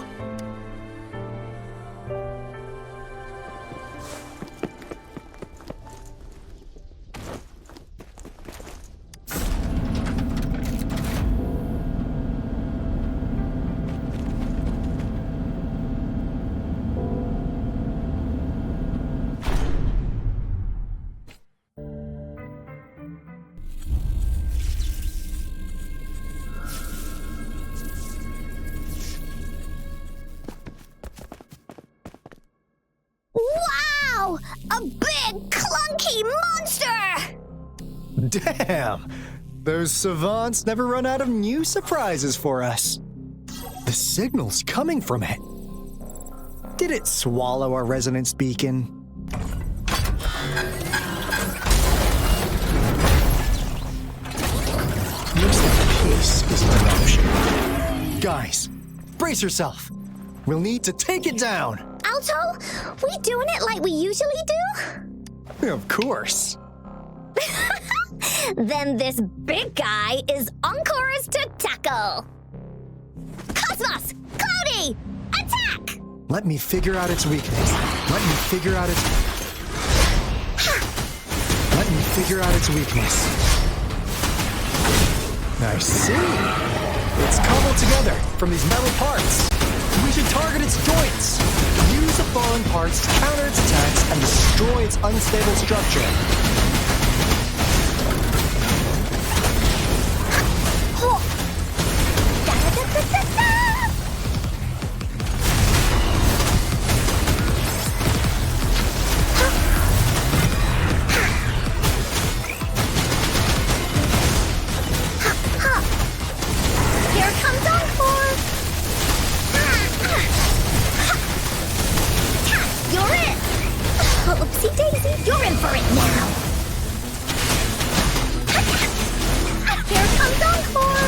Wow! A big, clunky monster!
Damn! Those savants never run out of new surprises for us. The signal's coming from it. Did it swallow our resonance beacon? Looks like peace isn't an option. Guys, brace yourself. We'll need to take it down.
Alto, we doing it like we usually do?
Of course.
Then this big guy is Encore's to tackle. Cosmos! Cloudy! Attack!
Let me figure out its weakness. Let me figure out its weakness. I see. It's cobbled together from these metal parts. We should target its joints. Use the fallen parts to counter its attacks and destroy its unstable structure.
Here comes Encore! You're in! Oopsie daisy, you're in for it now! Here comes Encore!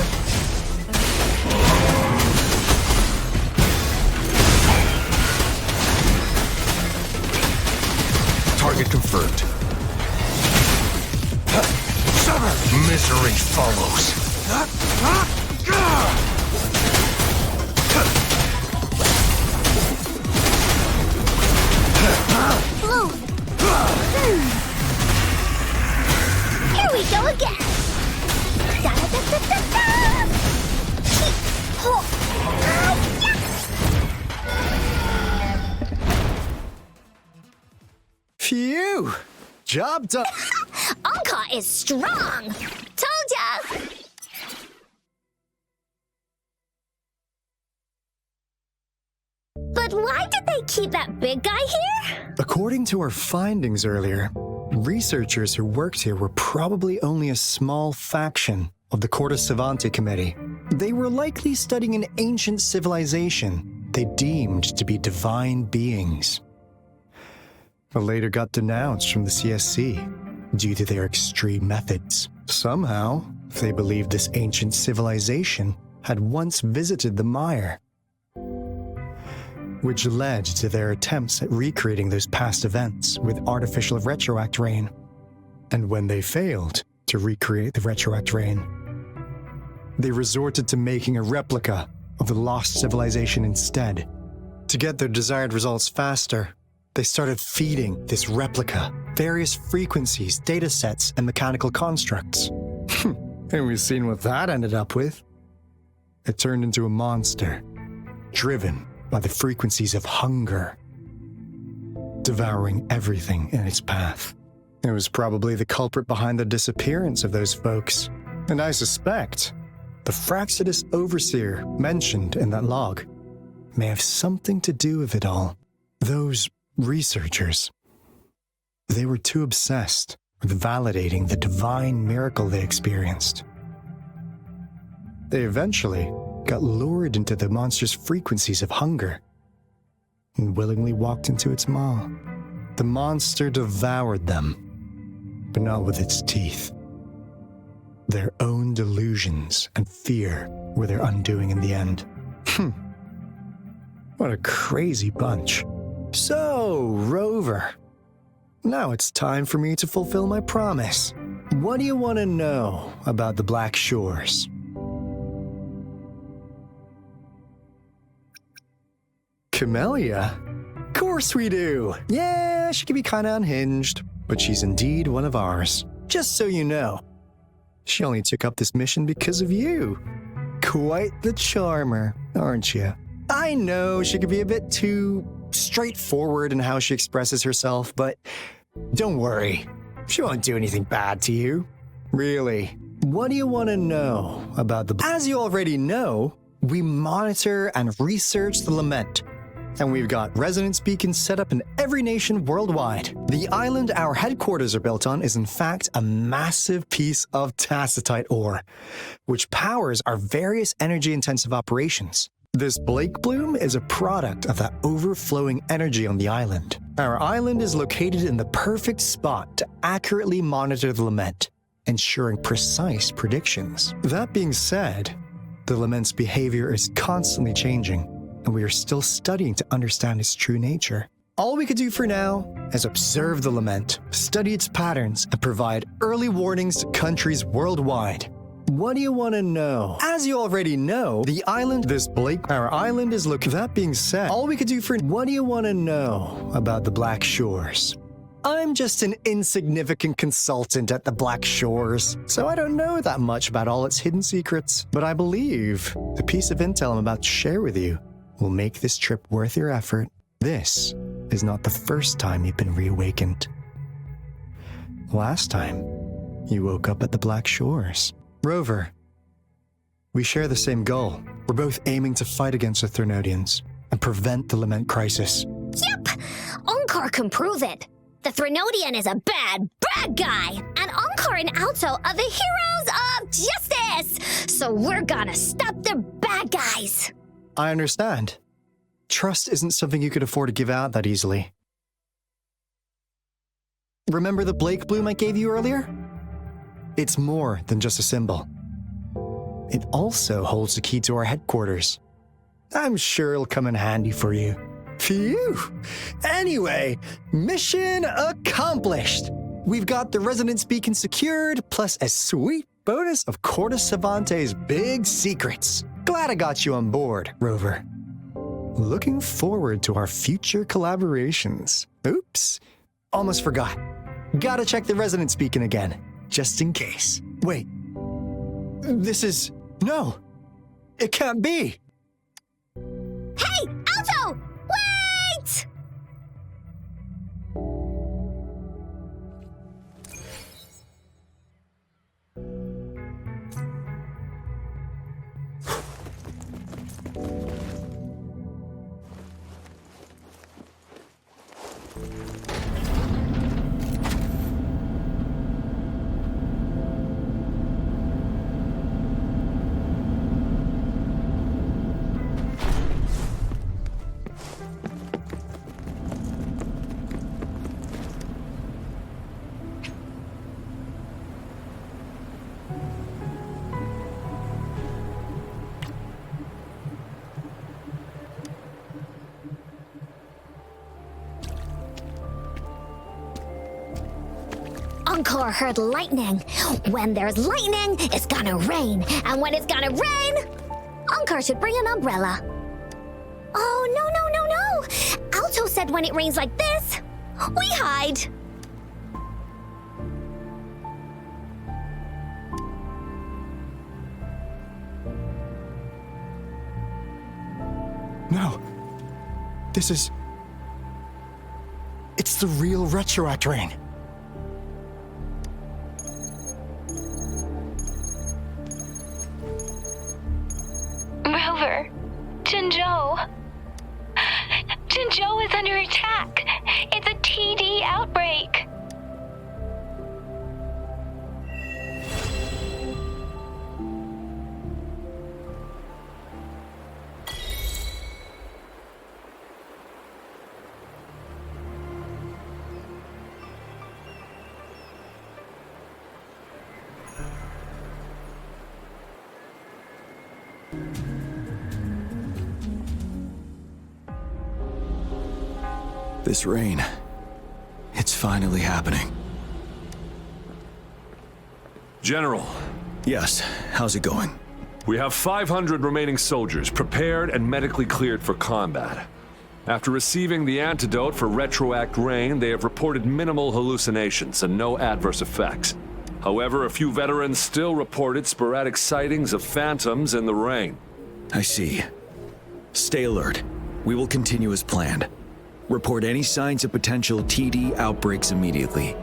Target confirmed. Misery follows.
Blue! Here we go again! Da-da-da-da-da-da!
Phew! Job done.
Encore is strong! Told ya! But why did they keep that big guy here?
According to our findings earlier, researchers who worked here were probably only a small faction of the Corte Savante Committee. They were likely studying an ancient civilization they deemed to be divine beings. But later got denounced from the CSC due to their extreme methods. Somehow, they believed this ancient civilization had once visited the mire, which led to their attempts at recreating those past events with artificial retroact rain. And when they failed to recreate the retroact rain, they resorted to making a replica of the lost civilization instead. To get their desired results faster, they started feeding this replica various frequencies, data sets, and mechanical constructs. And we've seen what that ended up with. It turned into a monster, driven by the frequencies of hunger, devouring everything in its path. It was probably the culprit behind the disappearance of those folks, and I suspect the Fraxidus Overseer mentioned in that log may have something to do with it all. Those researchers, they were too obsessed with validating the divine miracle they experienced. They eventually got lured into the monster's frequencies of hunger and willingly walked into its maw. The monster devoured them, but not with its teeth. Their own delusions and fear were their undoing in the end. What a crazy bunch. So, Rover, now it's time for me to fulfill my promise. What do you want to know about the Black Shores? Camellia? Of course we do. Yeah, she can be kinda unhinged, but she's indeed one of ours. Just so you know, she only took up this mission because of you. Quite the charmer, aren't you? I know she could be a bit too straightforward in how she expresses herself, but don't worry. She won't do anything bad to you. Really. What do you want to know about the... As you already know, we monitor and research the Lament, and we've got resonance beacons set up in every nation worldwide. The island our headquarters are built on is in fact a massive piece of tacitite ore, which powers our various energy-intensive operations. This Blake Bloom is a product of that overflowing energy on the island. Our island is located in the perfect spot to accurately monitor the Lament, ensuring precise predictions. That being said, the Lament's behavior is constantly changing, and we are still studying to understand its true nature. All we could do for now is observe the Lament, study its patterns, and provide early warnings to countries worldwide. What do you want to know? As you already know, the island, our island is That being said, all we could do for... What do you want to know about the Black Shores? I'm just an insignificant consultant at the Black Shores, so I don't know that much about all its hidden secrets. But I believe the piece of intel I'm about to share with you will make this trip worth your effort. This is not the first time you've been reawakened. Last time, you woke up at the Black Shores. Rover, we share the same goal. We're both aiming to fight against the Threnodians and prevent the Lament crisis.
Yep! Onkar can prove it. The Threnodian is a bad, bad guy, and Onkar and Alto are the heroes of justice! So we're gonna stop the bad guys!
I understand. Trust isn't something you could afford to give out that easily. Remember the Blake Bloom I gave you earlier? It's more than just a symbol. It also holds the key to our headquarters. I'm sure it'll come in handy for you. Phew! Anyway, mission accomplished! We've got the resonance beacon secured, plus a sweet bonus of Corda Savante's big secrets. Glad I got you on board, Rover. Looking forward to our future collaborations. Oops, almost forgot. Gotta check the resonance beacon again, just in case. Wait, this is... No, it can't be.
Hey, Alto! Wait! Onkar heard lightning. When there's lightning, it's gonna rain. And when it's gonna rain, Onkar should bring an umbrella. Oh, no. Alto said when it rains like this, we hide.
No. This is... It's the real Retroact rain.
Rover, Jinzhou. Jinzhou is under attack. It's a TD outbreak.
This rain, it's finally happening.
General.
Yes, how's it going?
We have 500 remaining soldiers prepared and medically cleared for combat. After receiving the antidote for retroact rain, they have reported minimal hallucinations and no adverse effects. However, a few veterans still reported sporadic sightings of phantoms in the rain.
I see. Stay alert. We will continue as planned. Report any signs of potential TD outbreaks immediately.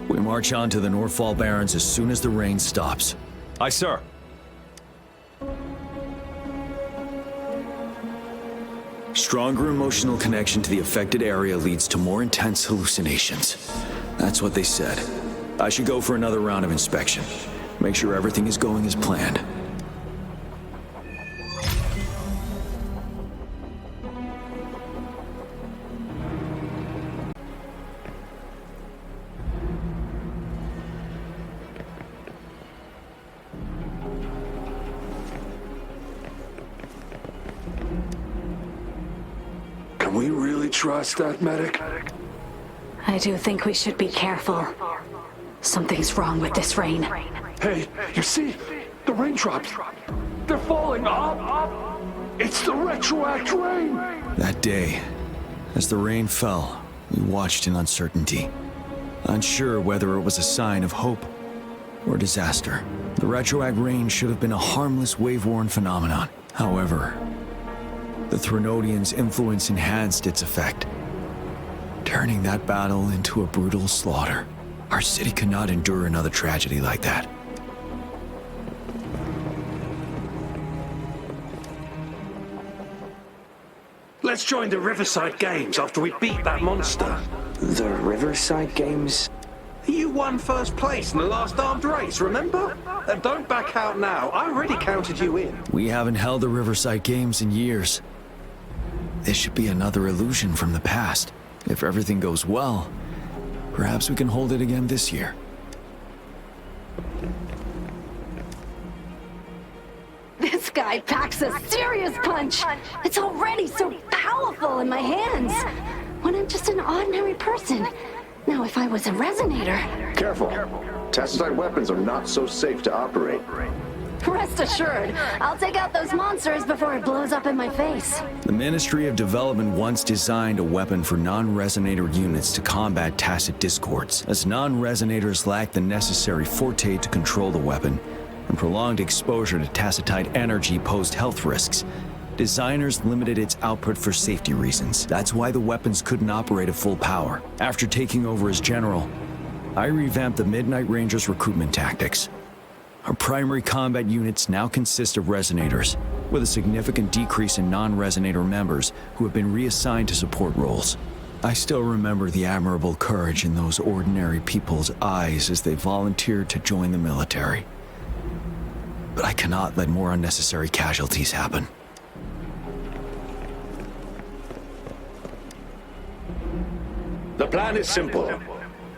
We march on to the Northfall Barrens as soon as the rain stops.
Aye, sir.
Stronger emotional connection to the affected area leads to more intense hallucinations. That's what they said. I should go for another round of inspection. Make sure everything is going as planned.
Can we really trust that medic?
I do think we should be careful. Something's wrong with this rain.
Hey, you see? The raindrops. They're falling up. It's the retroact rain.
That day, as the rain fell, we watched in uncertainty. Unsure whether it was a sign of hope or disaster. The retroact rain should have been a harmless wave-worn phenomenon. However, the Threnodians' influence enhanced its effect, turning that battle into a brutal slaughter. Our city cannot endure another tragedy like that.
Let's join the Riverside Games after we beat that monster.
The Riverside Games?
You won first place in the last armed race, remember? And don't back out now. I already counted you in.
We haven't held the Riverside Games in years. This should be another illusion from the past. If everything goes well, perhaps we can hold it again this year.
This guy packs a serious punch. It's already so powerful in my hands. When I'm just an ordinary person. Now, if I was a resonator...
Careful. Tacitite weapons are not so safe to operate.
Rest assured, I'll take out those monsters before it blows up in my face.
The Ministry of Development once designed a weapon for non-resonator units to combat tacit discords, as non-resonators lack the necessary forte to control the weapon, and prolonged exposure to tacitite energy posed health risks. Designers limited its output for safety reasons. That's why the weapons couldn't operate at full power. After taking over as general, I revamped the Midnight Rangers' recruitment tactics. Our primary combat units now consist of resonators, with a significant decrease in non-resonator members who have been reassigned to support roles. I still remember the admirable courage in those ordinary people's eyes as they volunteered to join the military. But I cannot let more unnecessary casualties happen.
The plan is simple.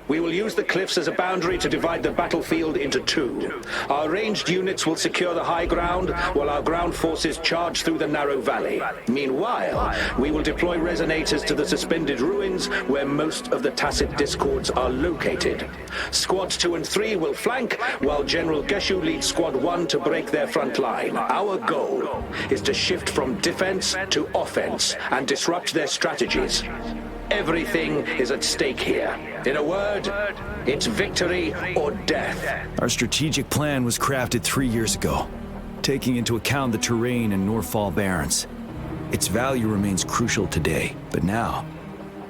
We will use the cliffs as a boundary to divide the battlefield into two. Our ranged units will secure the high ground, while our ground forces charge through the narrow valley. Meanwhile, we will deploy resonators to the suspended ruins, where most of the tacit discords are located. Squads 2 and 3 will flank, while General Geshu leads Squad 1 to break their front line. Our goal is to shift from defense to offense and disrupt their strategies. Everything is at stake here. In a word, it's victory or death.
Our strategic plan was crafted 3 years ago, taking into account the terrain in Northfall Barrens. Its value remains crucial today, but now,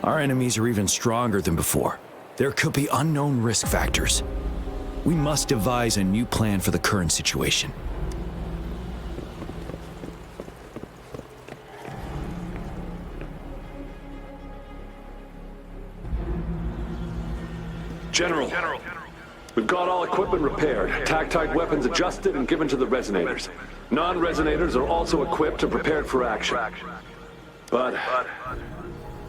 our enemies are even stronger than before. There could be unknown risk factors. We must devise a new plan for the current situation.
General, we've got all equipment repaired, tactite weapons adjusted and given to the resonators. Non-resonators are also equipped and prepared for action. But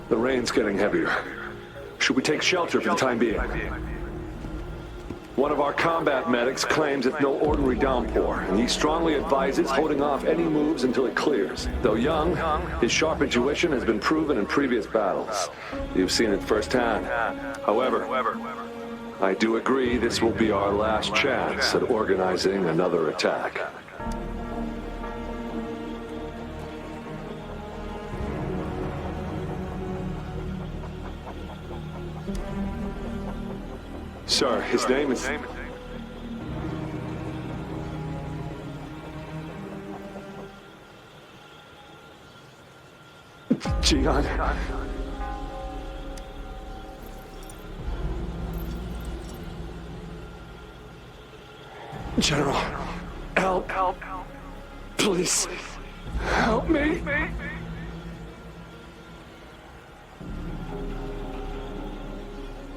the rain's getting heavier. Should we take shelter for the time being? One of our combat medics claims it's no ordinary downpour, and he strongly advises holding off any moves until it clears. Though young, his sharp intuition has been proven in previous battles. You've seen it firsthand. However, I do agree this will be our last chance at organizing another attack. Sir, his name is... Jian. General, help. Please, help me.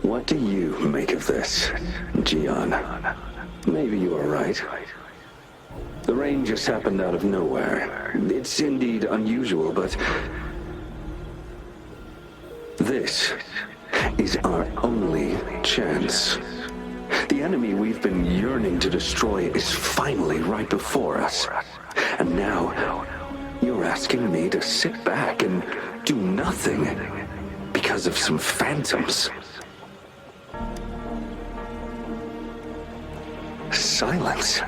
What do you make of this, Jian? Maybe you are right. The rain just happened out of nowhere. It's indeed unusual, but... this is our only chance. The enemy we've been yearning to destroy is finally right before us. And now, you're asking me to sit back and do nothing because of some phantoms. Silence.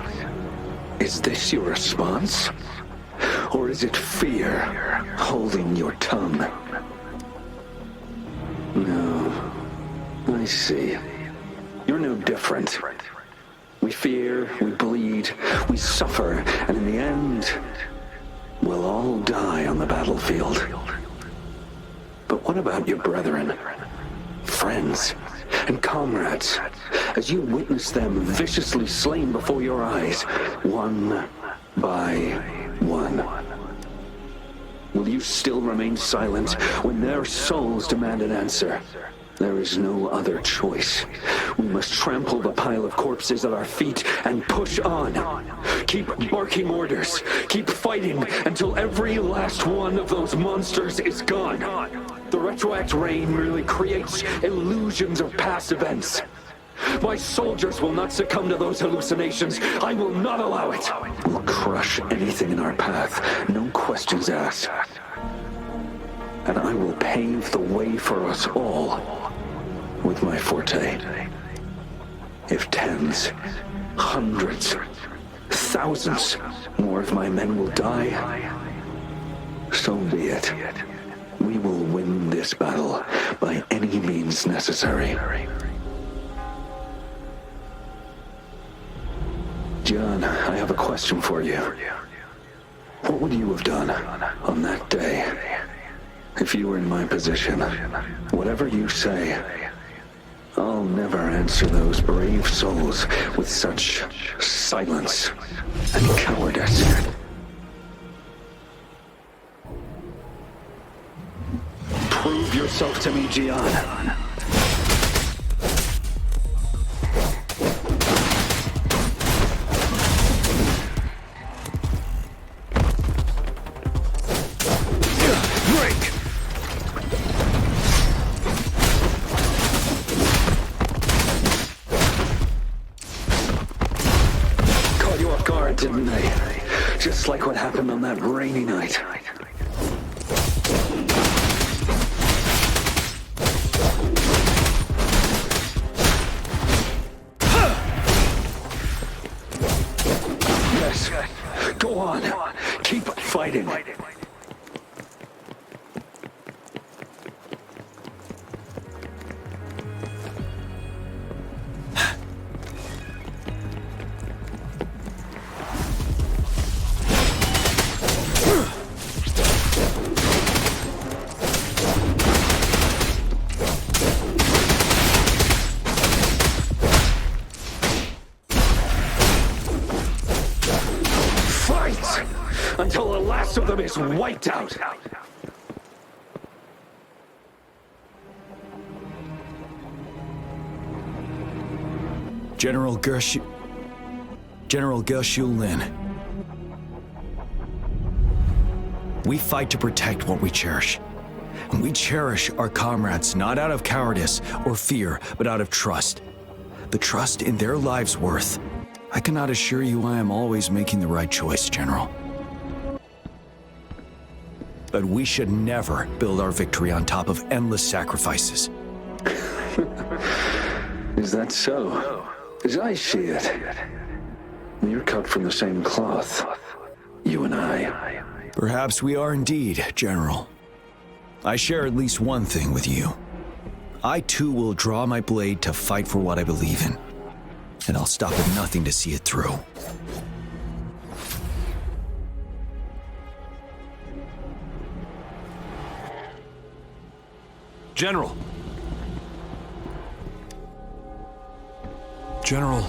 Is this your response? Or is it fear holding your tongue? No. I see. You're no different. We fear, we bleed, we suffer, and in the end, we'll all die on the battlefield. But what about your brethren, friends, and comrades, as you witness them viciously slain before your eyes, one by one? Will you still remain silent when their souls demand an answer? There is no other choice. We must trample the pile of corpses at our feet and push on. Keep barking orders. Keep fighting until every last one of those monsters is gone. The retroact rain merely creates illusions of past events. My soldiers will not succumb to those hallucinations. I will not allow it. We'll crush anything in our path, no questions asked. And I will pave the way for us all with my forte. If tens, hundreds, thousands more of my men will die, so be it. We will win this battle by any means necessary. Jian, I have a question for you. What would you have done on that day if you were in my position? Whatever you say, I'll never answer those brave souls with such silence and cowardice. Prove yourself to me, Jian. Didn't they? Just like what happened on that rainy night. Yes, go on. Keep fighting. Until the last of them is wiped out.
General Gershul Lin. We fight to protect what we cherish. And we cherish our comrades not out of cowardice or fear, but out of trust. The trust in their lives' worth. I cannot assure you I am always making the right choice, General. But we should never build our victory on top of endless sacrifices.
Is that so? As I see it, you're cut from the same cloth, you and I.
Perhaps we are indeed, General. I share at least one thing with you. I too will draw my blade to fight for what I believe in. And I'll stop at nothing to see it through.
General! General,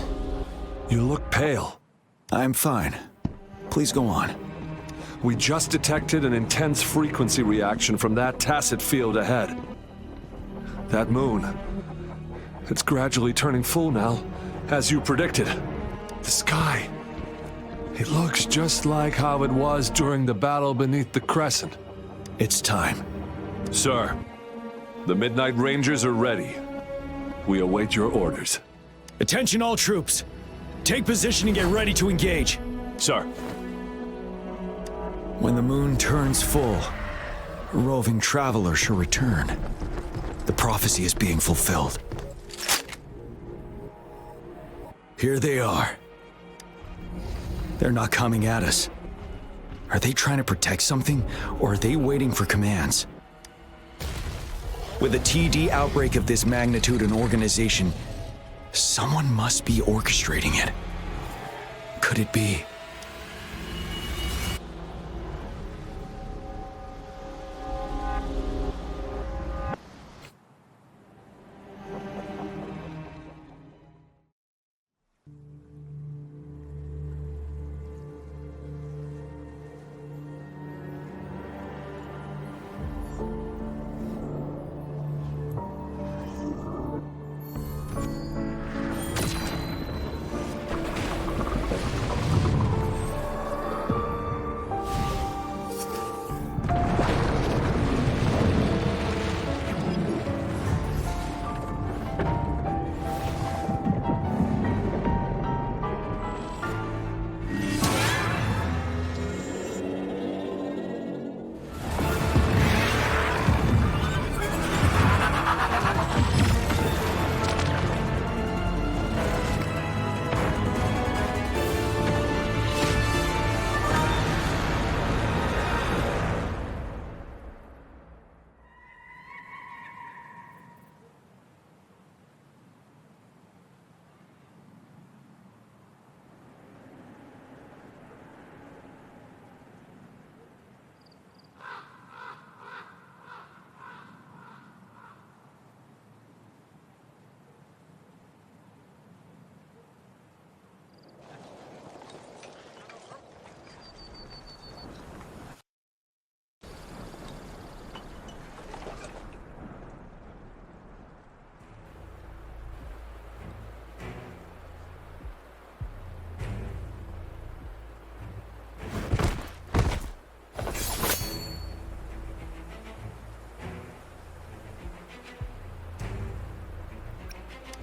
you look pale.
I'm fine. Please go on.
We just detected an intense frequency reaction from that tacit field ahead. That moon. It's gradually turning full now, as you predicted. The sky. It looks just like how it was during the battle beneath the crescent.
It's time.
Sir, the Midnight Rangers are ready. We await your orders.
Attention all troops. Take position and get ready to engage.
Sir.
When the moon turns full, a roving traveler shall return. The prophecy is being fulfilled. Here they are. They're not coming at us. Are they trying to protect something, or are they waiting for commands? With a TD outbreak of this magnitude and organization, someone must be orchestrating it. Could it be?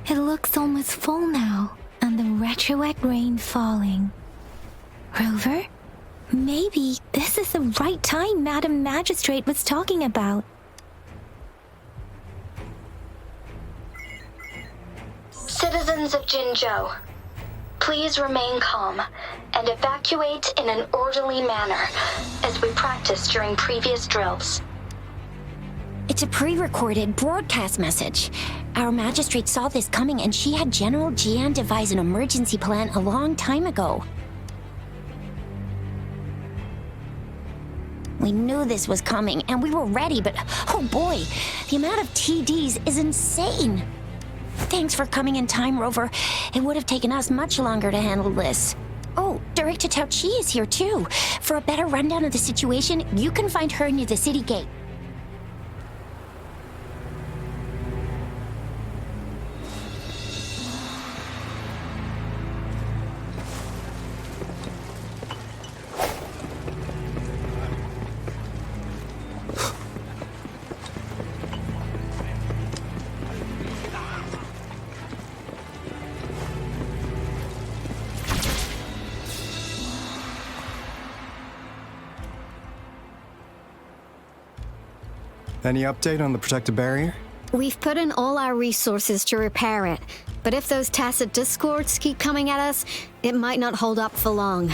It looks almost full now, and the retroact rain falling. Rover? Maybe this is the right time Madam Magistrate was talking about.
Citizens of Jinzhou, please remain calm and evacuate in an orderly manner, as we practiced during previous drills.
It's a pre-recorded broadcast message. Our magistrate saw this coming and she had General Jian devise an emergency plan a long time ago. We knew this was coming and we were ready, but oh boy, the amount of TDs is insane. Thanks for coming in time, Rover. It would have taken us much longer to handle this. Oh, Director Tao Chi is here too. For a better rundown of the situation, you can find her near the city gate.
Any update on the protective barrier?
We've put in all our resources to repair it, but if those tacit discords keep coming at us, it might not hold up for long.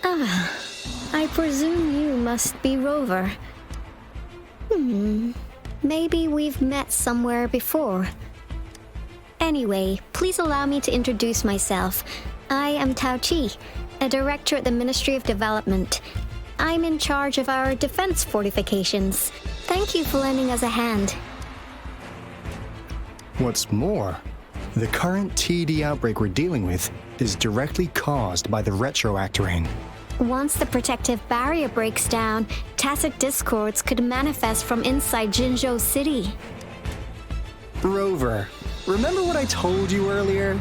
I presume you must be Rover. Maybe we've met somewhere before. Anyway, please allow me to introduce myself. I am Tao Chi, a director at the Ministry of Development. I'm in charge of our defense fortifications. Thank you for lending us a hand.
What's more, the current TD outbreak we're dealing with is directly caused by the retroact rain.
Once the protective barrier breaks down, tacit discords could manifest from inside Jinzhou City.
Rover, remember what I told you earlier?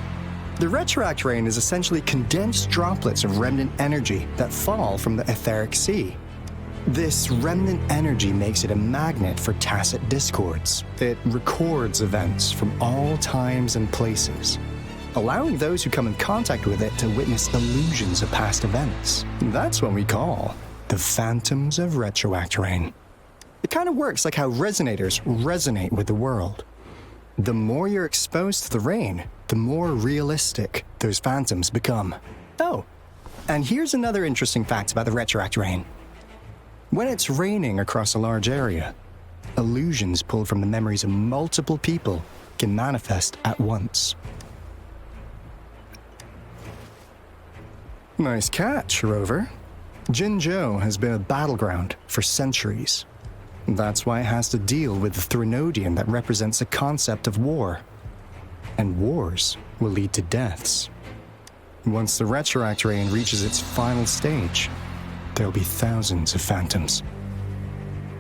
The retroact rain is essentially condensed droplets of remnant energy that fall from the etheric sea. This remnant energy makes it a magnet for tacit discords. It records events from all times and places, allowing those who come in contact with it to witness illusions of past events. That's what we call the phantoms of retroact rain. It kind of works like how resonators resonate with the world. The more you're exposed to the rain, the more realistic those phantoms become. Oh, and here's another interesting fact about the retroact rain. When it's raining across a large area, illusions pulled from the memories of multiple people can manifest at once. Nice catch, Rover. Jinzhou has been a battleground for centuries. That's why it has to deal with the Threnodian that represents the concept of war. And wars will lead to deaths. Once the retroact rain reaches its final stage, there'll be thousands of phantoms.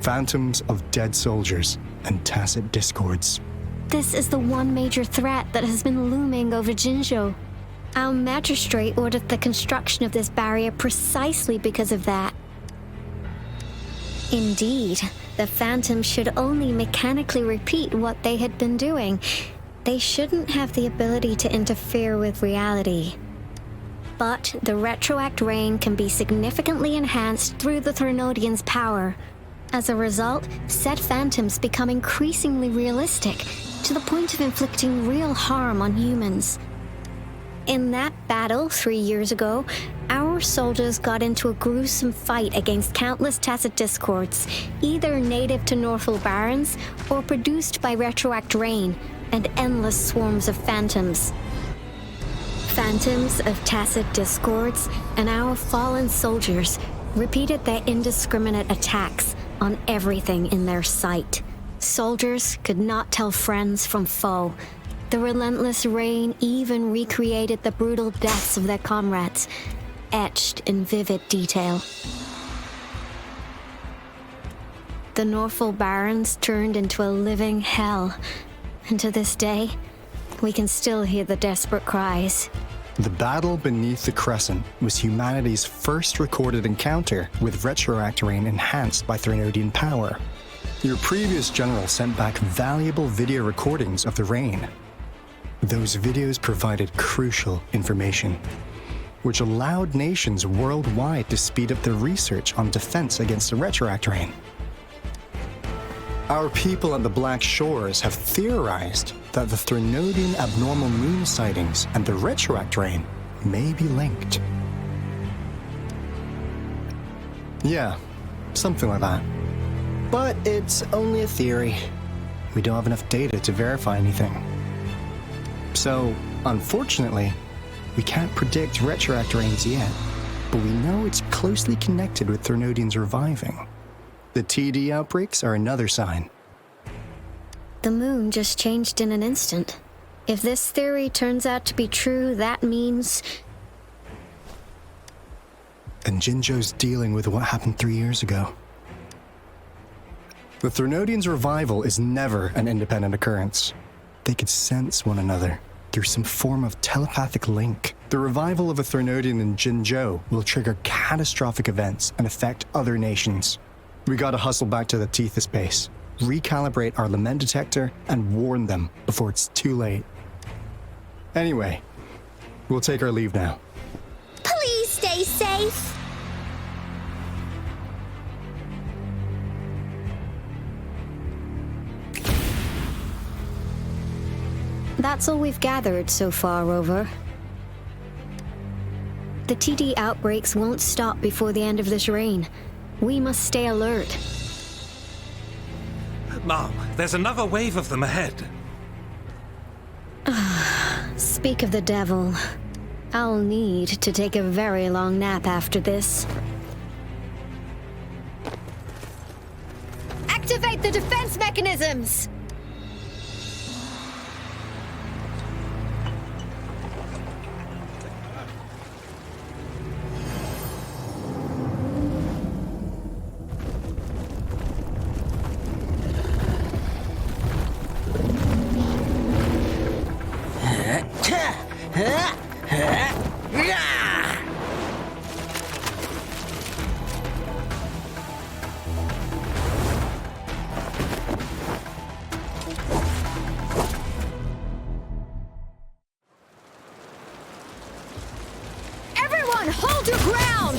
Phantoms of dead soldiers and tacit discords.
This is the one major threat that has been looming over Jinzhou. Our magistrate ordered the construction of this barrier precisely because of that. Indeed, the phantoms should only mechanically repeat what they had been doing. They shouldn't have the ability to interfere with reality. But the retroact rain can be significantly enhanced through the Threnodian's power. As a result, said phantoms become increasingly realistic, to the point of inflicting real harm on humans. In that battle 3 years ago, our soldiers got into a gruesome fight against countless tacit discords, either native to Northful Barrens or produced by retroact rain and endless swarms of phantoms. Phantoms of tacit discords and our fallen soldiers repeated their indiscriminate attacks on everything in their sight. Soldiers could not tell friends from foe. The relentless rain even recreated the brutal deaths of their comrades, etched in vivid detail. The Northful Barrens turned into a living hell, and to this day, we can still hear the desperate cries.
The battle beneath the Crescent was humanity's first recorded encounter with retroact rain enhanced by Threnodian power. Your previous general sent back valuable video recordings of the rain. Those videos provided crucial information, which allowed nations worldwide to speed up their research on defense against the retroact rain. Our people at the Black Shores have theorized that the Threnodian abnormal moon sightings and the retroact rain may be linked. Yeah, something like that. But it's only a theory. We don't have enough data to verify anything. So, unfortunately, we can't predict retroact rains yet, but we know it's closely connected with Threnodians reviving. The TD outbreaks are another sign.
The moon just changed in an instant. If this theory turns out to be true, that means...
And Jinzhou's dealing with what happened 3 years ago. The Threnodians' revival is never an independent occurrence. They could sense one another through some form of telepathic link. The revival of a Threnodian in Jinzhou will trigger catastrophic events and affect other nations. We gotta hustle back to the Tethys base, recalibrate our lament detector, and warn them before it's too late. Anyway, we'll take our leave now.
Please stay safe.
That's all we've gathered so far, Rover. The TD outbreaks won't stop before the end of this reign. We must stay alert.
Mom, there's another wave of them ahead.
Speak of the devil. I'll need to take a very long nap after this.
Activate the defense mechanisms! Everyone, hold your ground!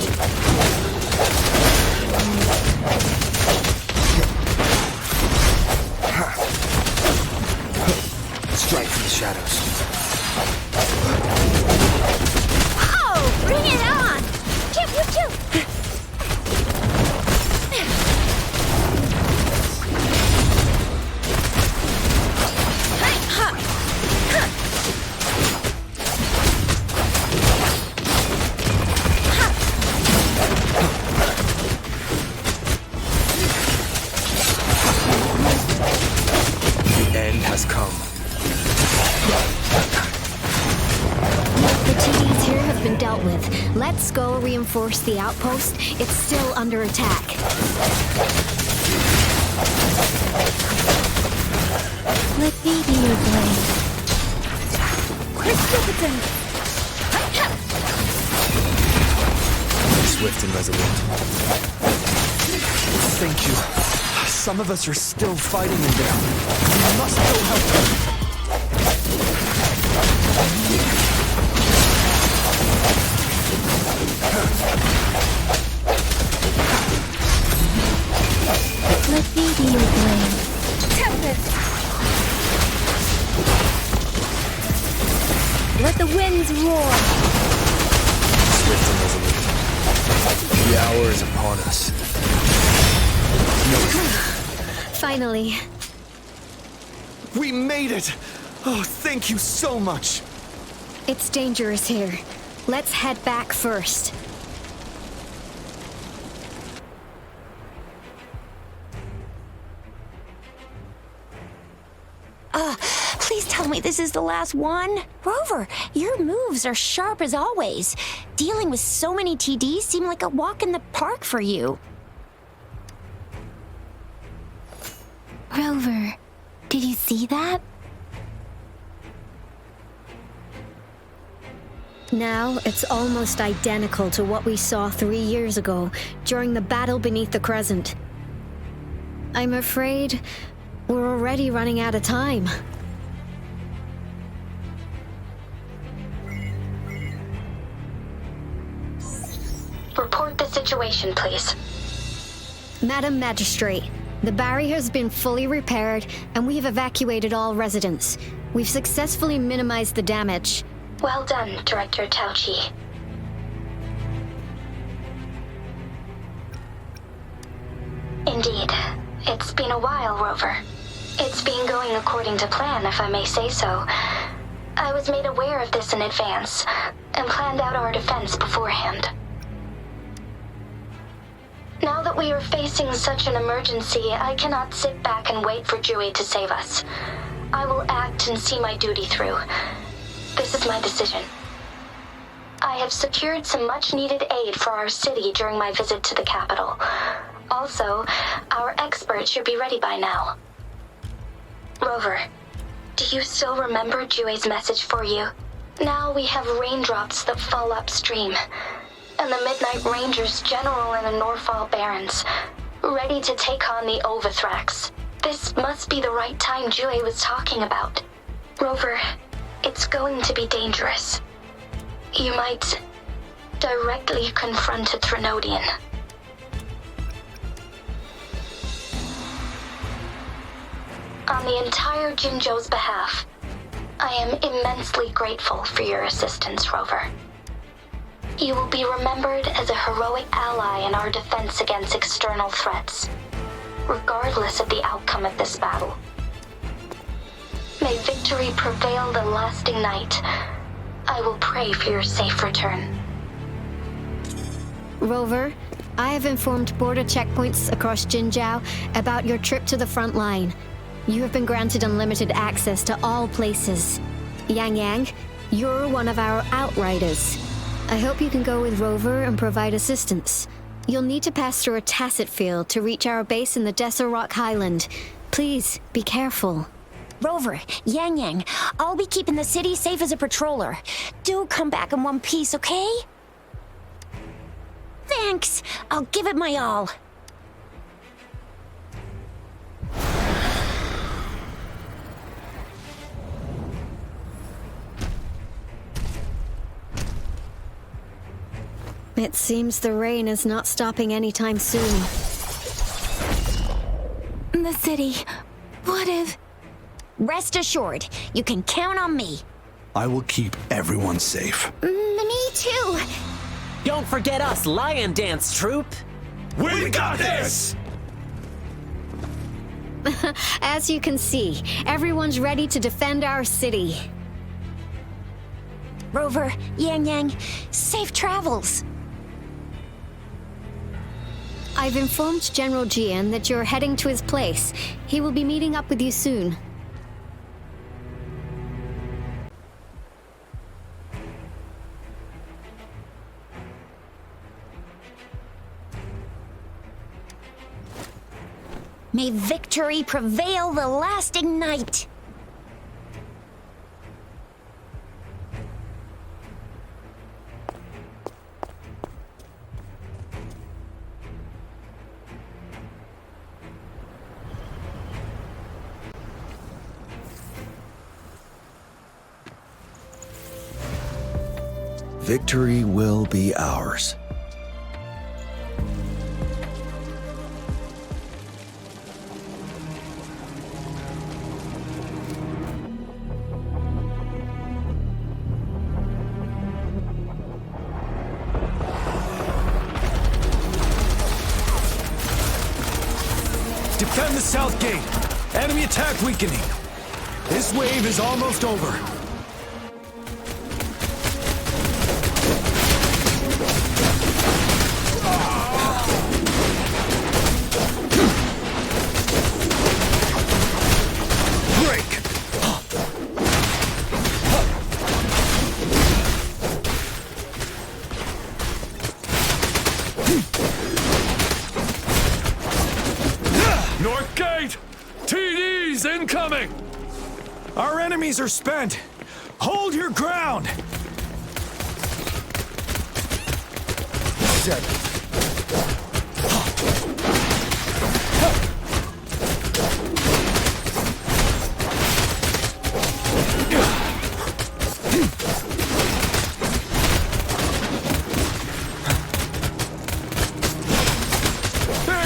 Strike from the shadows.
Oh, bring it on! Chip, chip, chip!
The end has come.
The TDs here have been dealt with. Let's go reinforce the outpost. It's still under attack. Let me be your blade. Precipitant!
Swift and resolute. Thank you. Some of us are still fighting in there. We must go help them.
Let me be your blade.
Tempest!
Let the winds roar.
Swift and resolute. The hour is upon us.
Finally.
We made it! Oh, thank you so much!
It's dangerous here. Let's head back first.
Please tell me this is the last one. Rover, your moves are sharp as always. Dealing with so many TDs seem like a walk in the park for you.
Rover, did you see that?
Now, it's almost identical to what we saw 3 years ago, during the battle beneath the Crescent. I'm afraid we're already running out of time.
Report the situation, please.
Madam Magistrate, the barrier has been fully repaired, and we have evacuated all residents. We've successfully minimized the damage.
Well done, Director Tauchi. Indeed. It's been a while, Rover. It's been going according to plan, if I may say so. I was made aware of this in advance, and planned out our defense beforehand. Now that we are facing such an emergency, I cannot sit back and wait for Dewey to save us. I will act and see my duty through. This is my decision. I have secured some much-needed aid for our city during my visit to the capital. Also, our experts should be ready by now. Rover, do you still remember Dewey's message for you? Now we have raindrops that fall upstream, and the Midnight Rangers General in the Norfall Barrens, ready to take on the Overthrax. This must be the right time Dewey was talking about. Rover, it's going to be dangerous. You might directly confront a Threnodian. On the entire Jinzhou's behalf, I am immensely grateful for your assistance, Rover. You will be remembered as a heroic ally in our defense against external threats. regardless of the outcome of this battle. May victory prevail the lasting night. I will pray for your safe return.
Rover, I have informed border checkpoints across Jinzhou about your trip to the front line. You have been granted unlimited access to all places. Yang Yang, you're one of our outriders. I hope you can go with Rover and provide assistance. You'll need to pass through a tacit field to reach our base in the Desert Rock Highland. Please, be careful.
Rover, Yang Yang, I'll be keeping the city safe as a patroller. Do come back in one piece, okay? Thanks. I'll give it my all.
It seems the rain is not stopping anytime soon.
The city. What if...
Rest assured, you can count on me.
I will keep everyone safe.
Me too.
Don't forget us, Lion Dance Troupe.
We got this!
As you can see, everyone's ready to defend our city.
Rover, Yang Yang, safe travels.
I've informed General Jian that you're heading to his place. He will be meeting up with you soon.
May victory prevail the lasting night.
Victory will be ours.
Defend the south gate! Enemy attack weakening! This wave is almost over.
North Gate! TDs incoming!
Our enemies are spent! Hold your ground!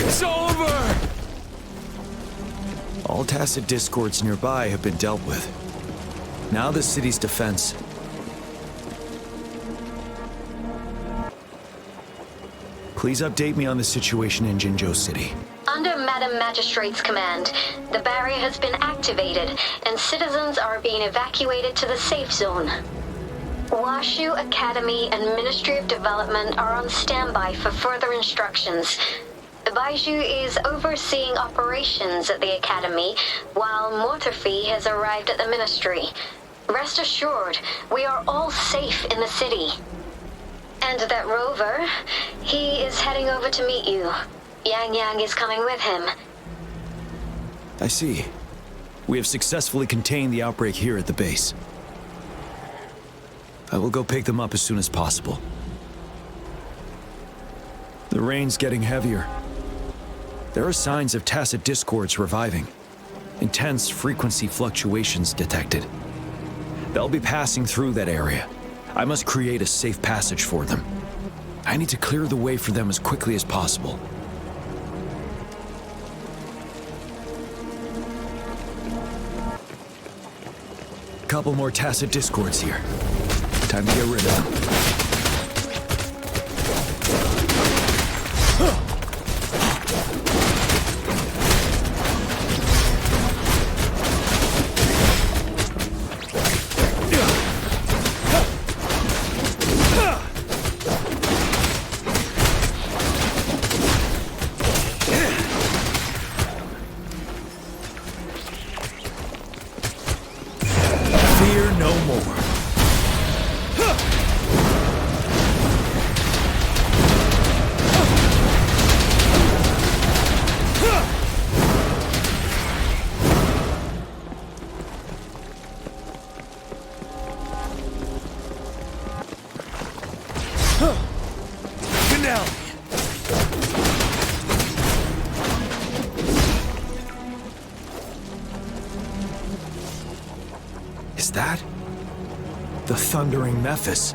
It's over!
All tacit discords nearby have been dealt with. Now the city's defense. Please update me on the situation in Jinzhou City.
Under Madam Magistrate's command, the barrier has been activated and citizens are being evacuated to the safe zone. Washu Academy and Ministry of Development are on standby for further instructions. Baiju is overseeing operations at the Academy, while Mortarfi has arrived at the Ministry. Rest assured, we are all safe in the city. And that Rover, he is heading over to meet you. Yang Yang is coming with him.
I see. We have successfully contained the outbreak here at the base. I will go pick them up as soon as possible. The rain's getting heavier. There are signs of tacit discords reviving. Intense frequency fluctuations detected. They'll be passing through that area. I must create a safe passage for them. I need to clear the way for them as quickly as possible. Couple more tacit discords here. Time to get rid of them.
Fear no more. Finale.
Is that the thundering Mephis?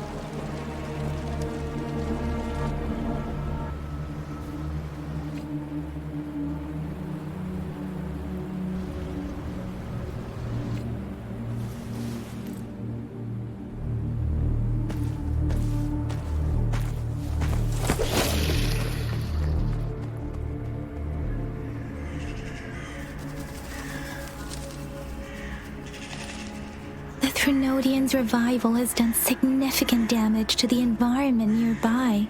The Threnodian's revival has done significant damage to the environment nearby.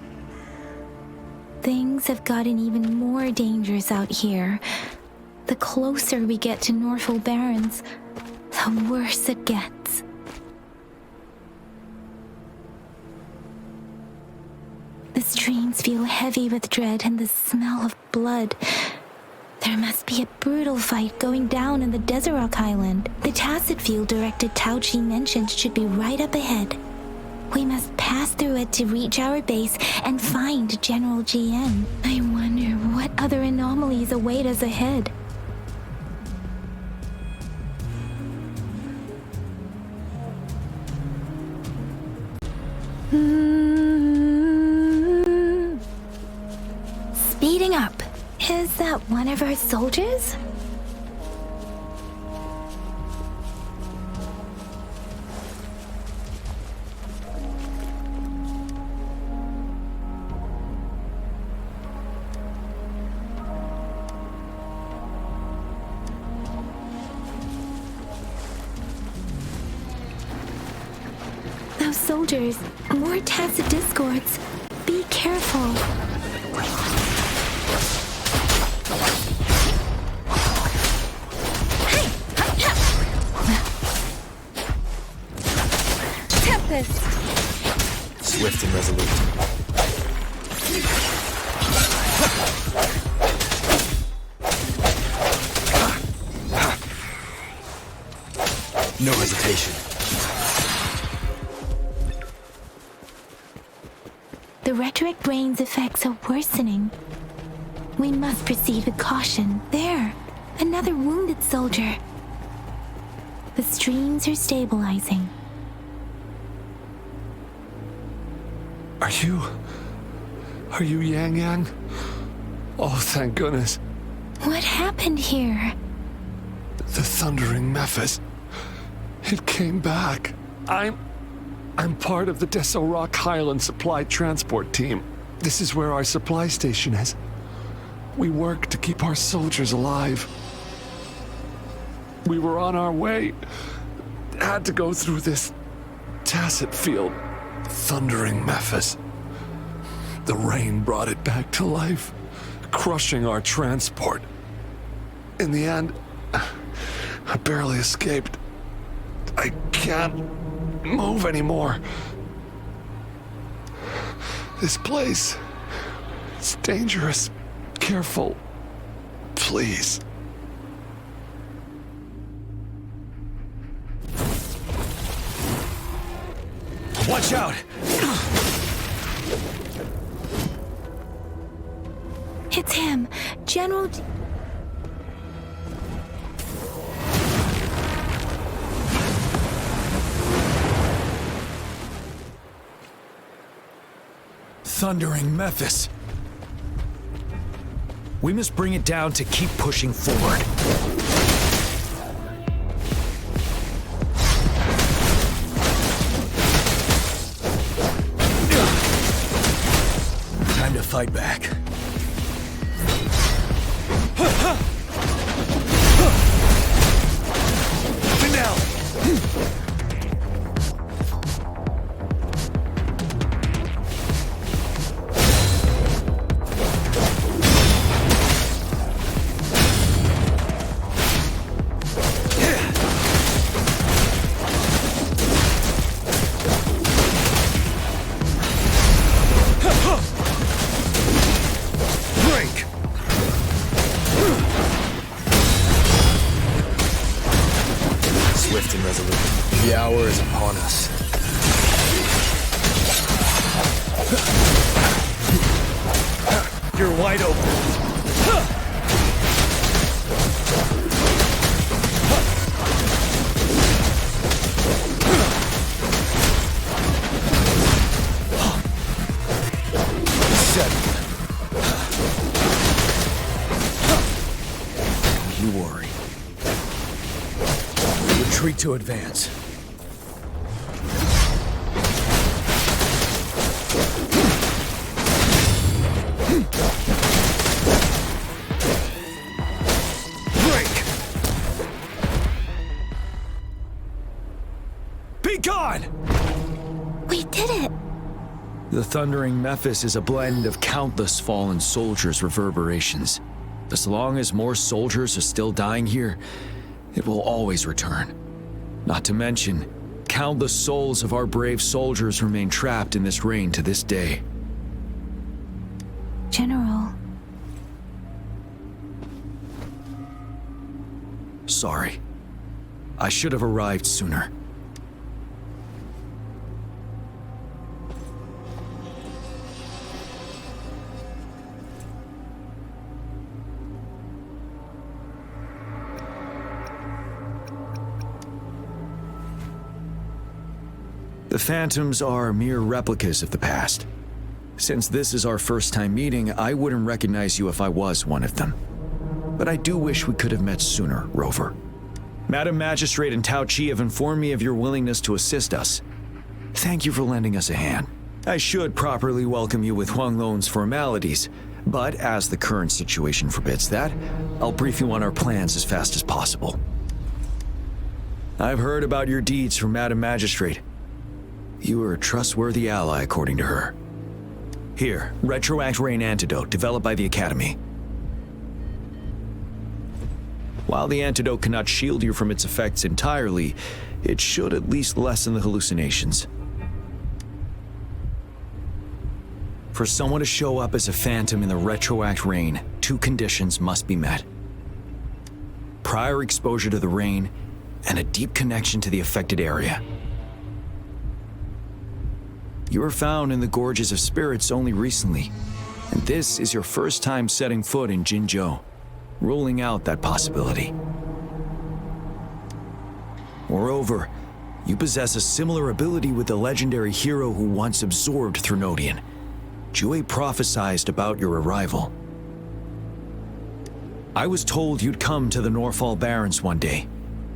Things have gotten even more dangerous out here. The closer we get to Norfolk Barrens, the worse it gets. The streams feel heavy with dread and the smell of blood. There must be a brutal fight going down in the Desert Island. The Tacit Field Director Tao Chi mentioned should be right up ahead. We must pass through it to reach our base and find General GN. I wonder what other anomalies await us ahead. Speeding up. Is that one of our soldiers? Those soldiers, more tacit discords. Be careful.
Swift and resolute. No hesitation.
The rhetoric brain's effects are worsening. We must proceed with caution. There, another wounded soldier. The streams are stabilizing.
Are you Yang Yang? Oh, thank goodness.
What happened here?
The thundering Mephis. It came back. I'm part of the Deso Rock Highland Supply Transport Team. This is where our supply station is. We work to keep our soldiers alive. We were on our way. Had to go through this Tacit Field. Thundering Mephis. The rain brought it back to life, crushing our transport. In the end, I barely escaped. I can't move anymore. This place, it's dangerous. Careful, please.
Watch out!
It's him, General...
Thundering Mephis. We must bring it down to keep pushing forward. Time to fight back. hour is upon us. You're wide open. Don't you worry. Retreat to advance. Break! Be gone!
We did it!
The thundering Memphis is a blend of countless fallen soldiers' reverberations. As long as more soldiers are still dying here, it will always return. Not to mention, countless souls of our brave soldiers remain trapped in this rain to this day.
General.
Sorry. I should have arrived sooner. The Phantoms are mere replicas of the past. Since this is our first time meeting, I wouldn't recognize you if I was one of them. But I do wish we could have met sooner, Rover. Madam Magistrate and Tao Chi have informed me of your willingness to assist us. Thank you for lending us a hand. I should properly welcome you with Huanglong's formalities, but as the current situation forbids that, I'll brief you on our plans as fast as possible. I've heard about your deeds from Madam Magistrate. You are a trustworthy ally, according to her. Here, Retroact Rain Antidote, developed by the Academy. While the antidote cannot shield you from its effects entirely, it should at least lessen the hallucinations. For someone to show up as a phantom in the Retroact Rain, 2 conditions must be met. Prior exposure to the rain, and a deep connection to the affected area. You were found in the Gorges of Spirits only recently, and this is your first time setting foot in Jinzhou, ruling out that possibility. Moreover, you possess a similar ability with the legendary hero who once absorbed Threnodian. Jue prophesied about your arrival. I was told you'd come to the Norfall Barrens one day,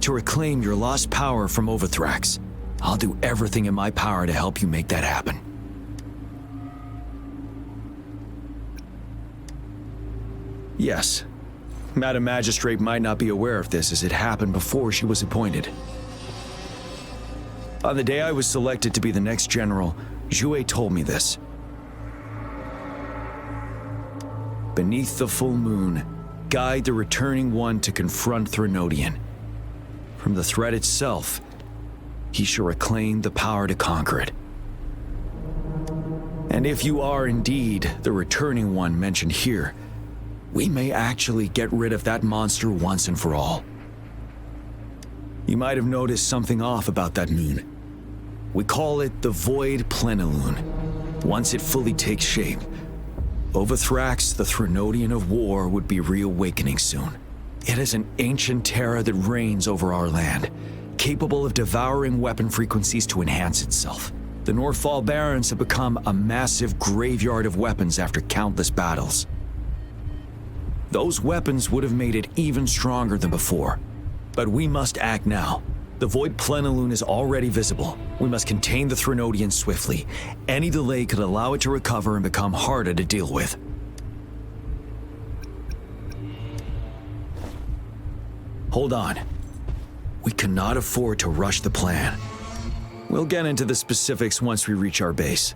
to reclaim your lost power from Overthrax. I'll do everything in my power to help you make that happen. Yes, Madam Magistrate might not be aware of this as it happened before she was appointed. On the day I was selected to be the next general, Jue told me this. Beneath the full moon, guide the returning one to confront Threnodian. From the threat itself, he shall reclaim the power to conquer it. And if you are indeed the returning one mentioned here, we may actually get rid of that monster once and for all. You might have noticed something off about that moon. We call it the Void Plenilune. Once it fully takes shape, Overthrax, the Threnodian of War, would be reawakening soon. It is an ancient terror that reigns over our land, capable of devouring weapon frequencies to enhance itself. The Norfall Barrens have become a massive graveyard of weapons after countless battles. Those weapons would have made it even stronger than before. But we must act now. The Void Plenilune is already visible. We must contain the Threnodian swiftly. Any delay could allow it to recover and become harder to deal with. Hold on. We cannot afford to rush the plan. We'll get into the specifics once we reach our base.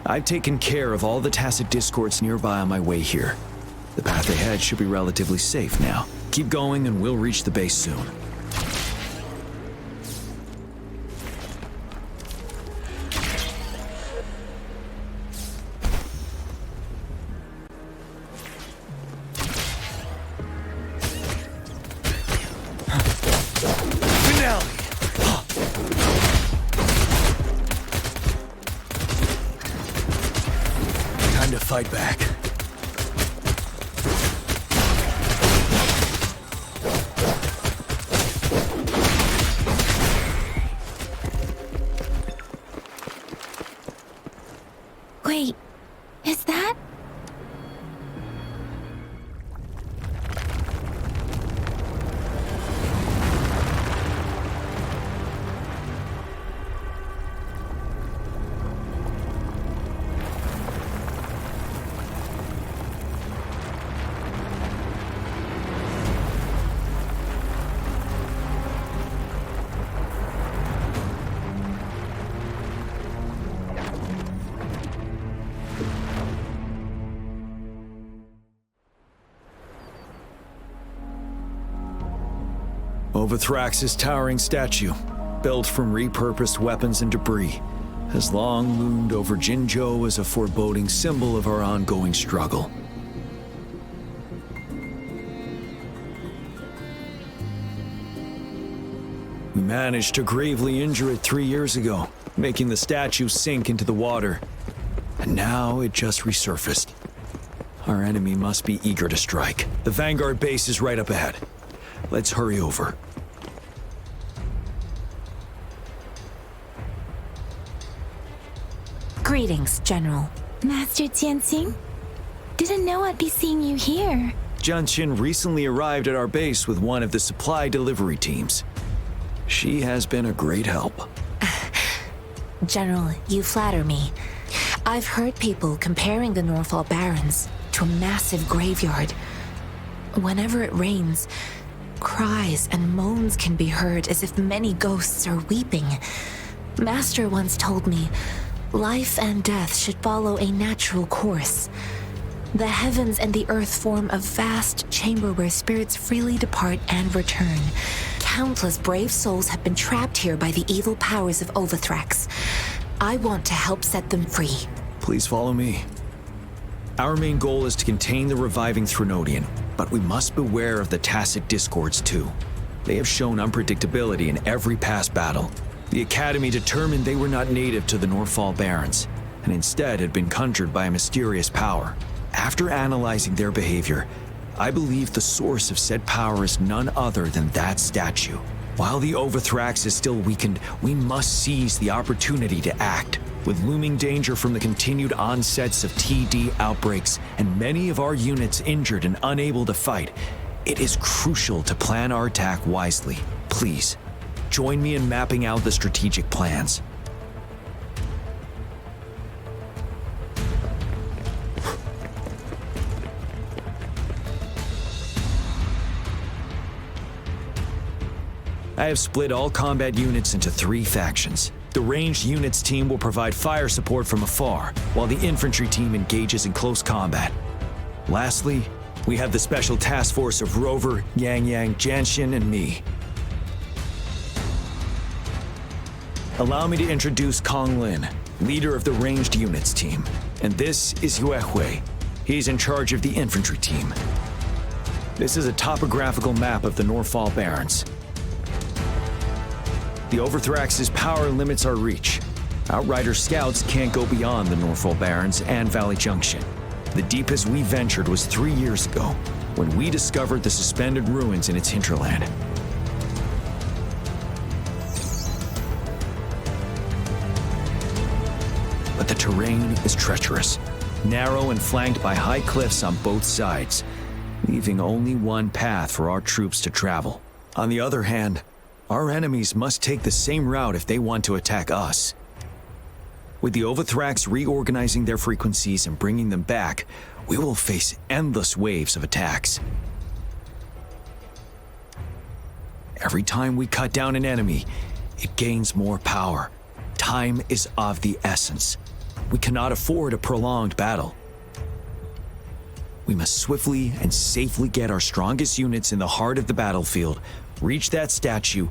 I've taken care of all the tacit discords nearby on my way here. The path ahead should be relatively safe now. Keep going and we'll reach the base soon.
fight back.
Wait, is that?
Overthrax's towering statue, built from repurposed weapons and debris, has long loomed over Jinzhou as a foreboding symbol of our ongoing struggle. We managed to gravely injure it 3 years ago, making the statue sink into the water. And now it just resurfaced. Our enemy must be eager to strike. The Vanguard base is right up ahead. Let's hurry over.
Greetings, General.
Master Jianxing? Didn't know I'd be seeing you here.
Jianqin recently arrived at our base with one of the supply delivery teams. She has been a great help.
General, you flatter me. I've heard people comparing the Norfall Barrens to a massive graveyard. Whenever it rains, cries and moans can be heard as if many ghosts are weeping. Master once told me, life and death should follow a natural course. The heavens and the earth form a vast chamber where spirits freely depart and return. Countless brave souls have been trapped here by the evil powers of Overthrax. I want to help set them free.
Please follow me. Our main goal is to contain the reviving Threnodian, but we must beware of the Tacit Discords too. They have shown unpredictability in every past battle. The Academy determined they were not native to the Norfall Barrens, and instead had been conjured by a mysterious power. After analyzing their behavior, I believe the source of said power is none other than that statue. While the Overthrax is still weakened, we must seize the opportunity to act. With looming danger from the continued onsets of TD outbreaks and many of our units injured and unable to fight, it is crucial to plan our attack wisely. Please, join me in mapping out the strategic plans. I have split all combat units into 3 factions. The ranged units team will provide fire support from afar, while the infantry team engages in close combat. Lastly, we have the special task force of Rover, Yang, Jianxin, and me. Allow me to introduce Kong Lin, leader of the ranged units team. And this is Yue Hui. He's in charge of the infantry team. This is a topographical map of the Norfall Barrens. The Overthrax's power limits our reach. Outrider scouts can't go beyond the Norfall Barrens and Valley Junction. The deepest we ventured was 3 years ago, when we discovered the suspended ruins in its hinterland. But the terrain is treacherous, narrow and flanked by high cliffs on both sides, leaving only one path for our troops to travel. On the other hand, our enemies must take the same route if they want to attack us. With the Overthrax reorganizing their frequencies and bringing them back, we will face endless waves of attacks. Every time we cut down an enemy, it gains more power. Time is of the essence. We cannot afford a prolonged battle. We must swiftly and safely get our strongest units in the heart of the battlefield, reach that statue,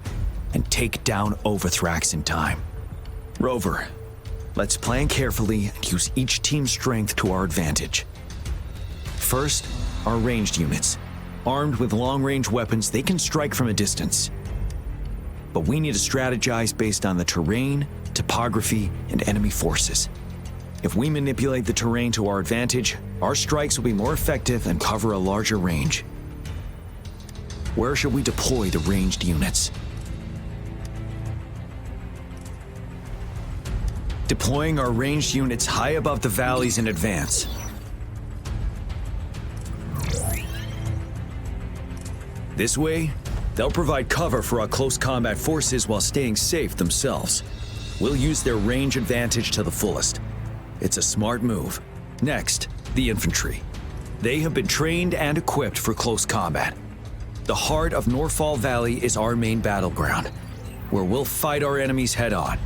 and take down Overthrax in time. Rover, let's plan carefully and use each team's strength to our advantage. First, our ranged units. Armed with long-range weapons, they can strike from a distance. But we need to strategize based on the terrain, topography, and enemy forces. If we manipulate the terrain to our advantage, our strikes will be more effective and cover a larger range. Where should we deploy the ranged units? Deploying our ranged units high above the valleys in advance. This way, they'll provide cover for our close combat forces while staying safe themselves. We'll use their range advantage to the fullest. It's a smart move. Next, the infantry. They have been trained and equipped for close combat. The heart of Norfall Valley is our main battleground, where we'll fight our enemies head-on.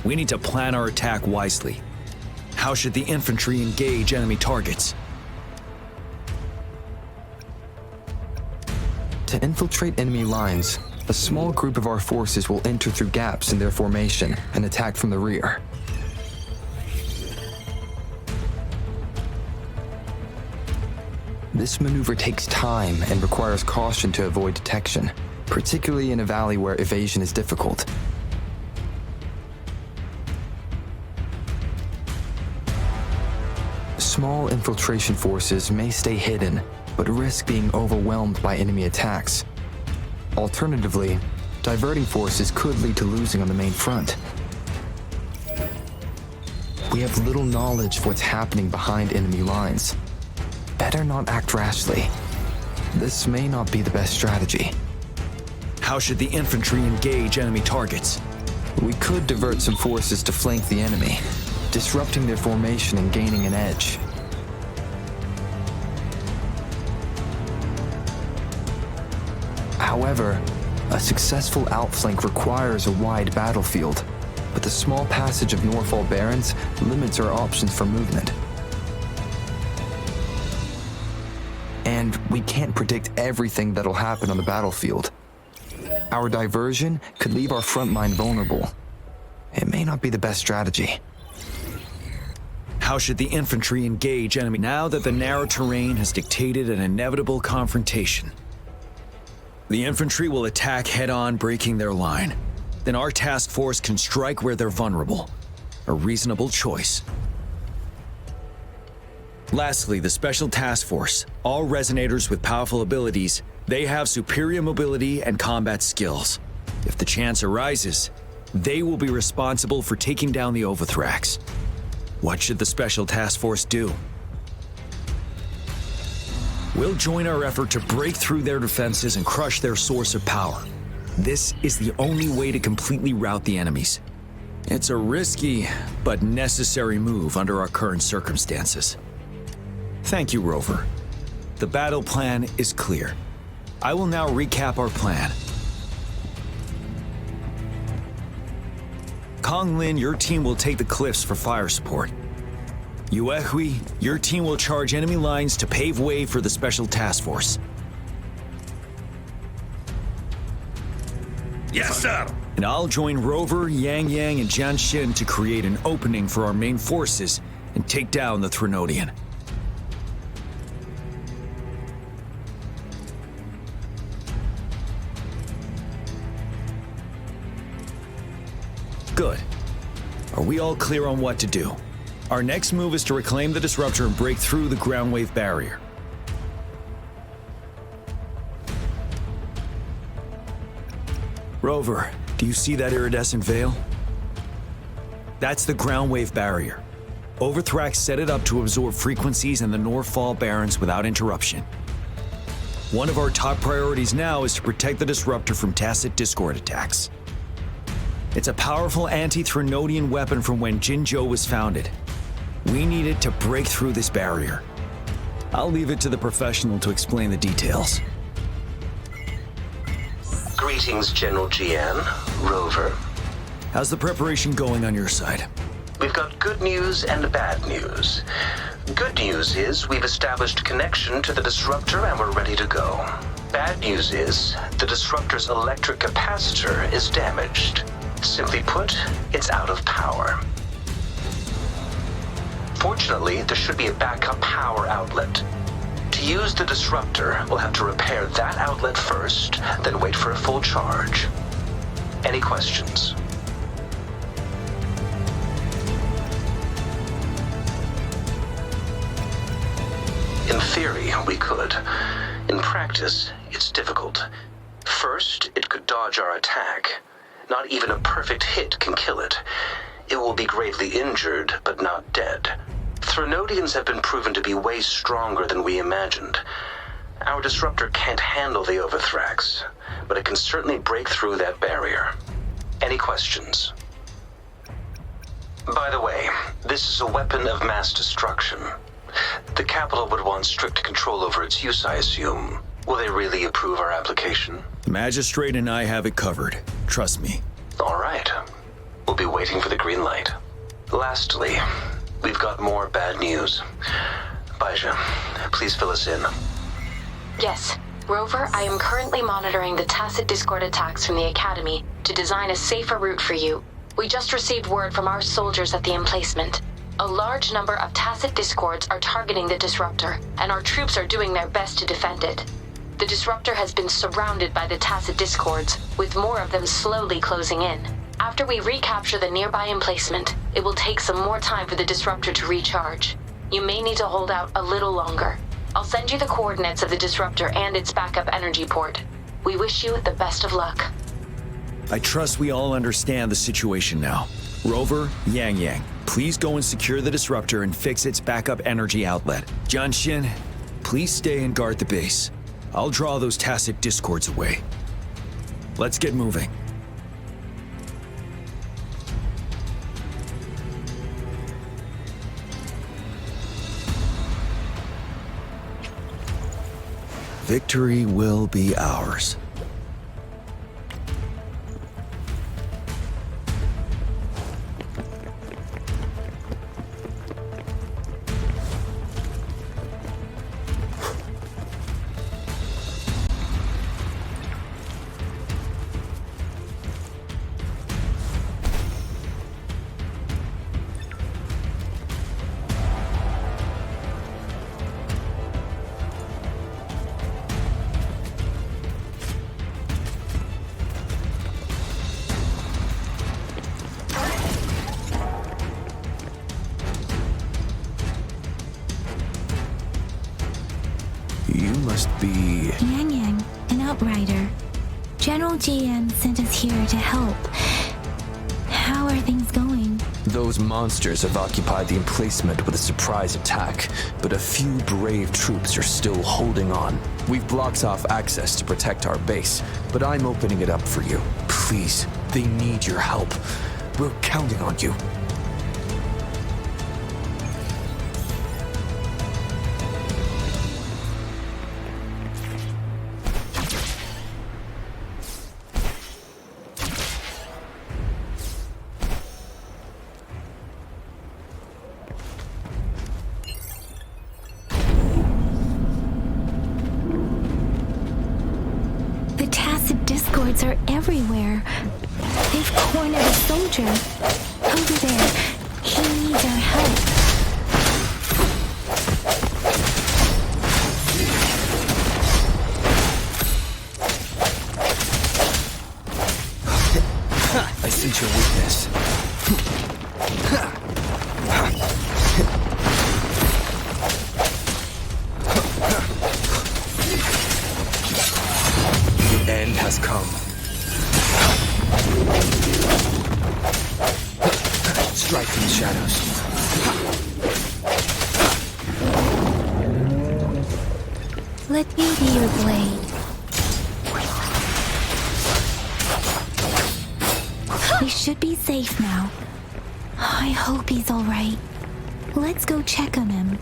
We need to plan our attack wisely. How should the infantry engage enemy targets?
To infiltrate enemy lines, a small group of our forces will enter through gaps in their formation and attack from the rear. This maneuver takes time and requires caution to avoid detection, particularly in a valley where evasion is difficult. Small infiltration forces may stay hidden, but risk being overwhelmed by enemy attacks. Alternatively, diverting forces could lead to losing on the main front. We have little knowledge of what's happening behind enemy lines. Better not act rashly. This may not be the best strategy.
How should the infantry engage enemy targets?
We could divert some forces to flank the enemy, disrupting their formation and gaining an edge. However, a successful outflank requires a wide battlefield, but the small passage of Norfall Barrens limits our options for movement. And we can't predict everything that'll happen on the battlefield. Our diversion could leave our front line vulnerable. It may not be the best strategy.
How should the infantry engage enemy now that the narrow terrain has dictated an inevitable confrontation? The infantry will attack head-on, breaking their line. Then our task force can strike where they're vulnerable. A reasonable choice. Lastly, the Special Task Force. All resonators with powerful abilities, they have superior mobility and combat skills. If the chance arises, they will be responsible for taking down the Overthrax. What should the Special Task Force do? We'll join our effort to break through their defenses and crush their source of power. This is the only way to completely rout the enemies. It's a risky, but necessary move under our current circumstances. Thank you, Rover. The battle plan is clear. I will now recap our plan. Konglin, your team will take the cliffs for fire support. Yuehui, your team will charge enemy lines to pave way for the Special Task Force.
Yes, sir!
And I'll join Rover, Yang Yang, and Jianxin to create an opening for our main forces and take down the Threnodian. Good. Are we all clear on what to do? Our next move is to reclaim the disruptor and break through the ground wave barrier. Rover, do you see that iridescent veil? That's the ground wave barrier. Overthrax set it up to absorb frequencies in the Norfall Barrens without interruption. One of our top priorities now is to protect the disruptor from tacit discord attacks. It's a powerful anti-Threnodian weapon from when Jinzhou was founded. We need it to break through this barrier. I'll leave it to the professional to explain the details.
Greetings, General Jian, Rover.
How's the preparation going on your side?
We've got good news and bad news. Good news is we've established connection to the disruptor and we're ready to go. Bad news is the disruptor's electric capacitor is damaged. Simply put, it's out of power. Fortunately, there should be a backup power outlet. To use the disruptor, we'll have to repair that outlet first, then wait for a full charge. Any questions? theory, we could. In practice, it's difficult. First, it could dodge our attack. Not even a perfect hit can kill it. It will be gravely injured, but not dead. Threnodians have been proven to be way stronger than we imagined. Our disruptor can't handle the Overthrax, but it can certainly break through that barrier. Any questions? By the way, this is a weapon of mass destruction. The capital would want strict control over its use, I assume. Will they really approve our application?
The magistrate and I have it covered. Trust me.
All right. We'll be waiting for the green light. Lastly, we've got more bad news. Baija, please fill us in.
Yes. Rover, I am currently monitoring the Tacit Discord attacks from the Academy to design a safer route for you. We just received word from our soldiers at the emplacement. A large number of Tacit Discords are targeting the Disruptor, and our troops are doing their best to defend it. The Disruptor has been surrounded by the Tacit Discords, with more of them slowly closing in. After we recapture the nearby emplacement, it will take some more time for the Disruptor to recharge. You may need to hold out a little longer. I'll send you the coordinates of the Disruptor and its backup energy port. We wish you the best of luck.
I trust we all understand the situation now. Rover, Yang, please go and secure the Disruptor and fix its backup energy outlet. Jianxin, please stay and guard the base. I'll draw those Tacit Discords away. Let's get moving. Victory will be ours. You must be...
Yang, an outrider. General GM sent us here to help. How are things going?
Those monsters have occupied the emplacement with a surprise attack, but a few brave troops are still holding on. We've blocked off access to protect our base, but I'm opening it up for you. Please, they need your help. We're counting on you.
Discords are everywhere. They've cornered a soldier. Over there. He needs our help.
I sense your weakness. The end has come. Strike from the shadows.
Let me be your blade. We should be safe now. I hope he's all right. Let's go check on him.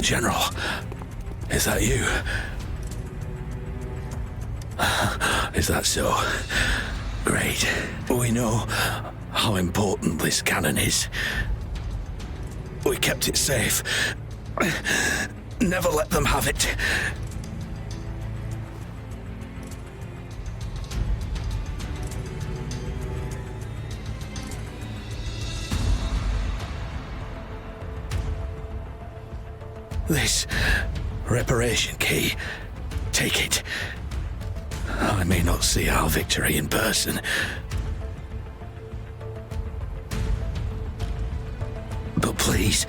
General, is that you? Is that so? Great. We know how important this cannon is. We kept it safe. Never let them have it. This reparation key, take it. I may not see our victory in person, but please, Please.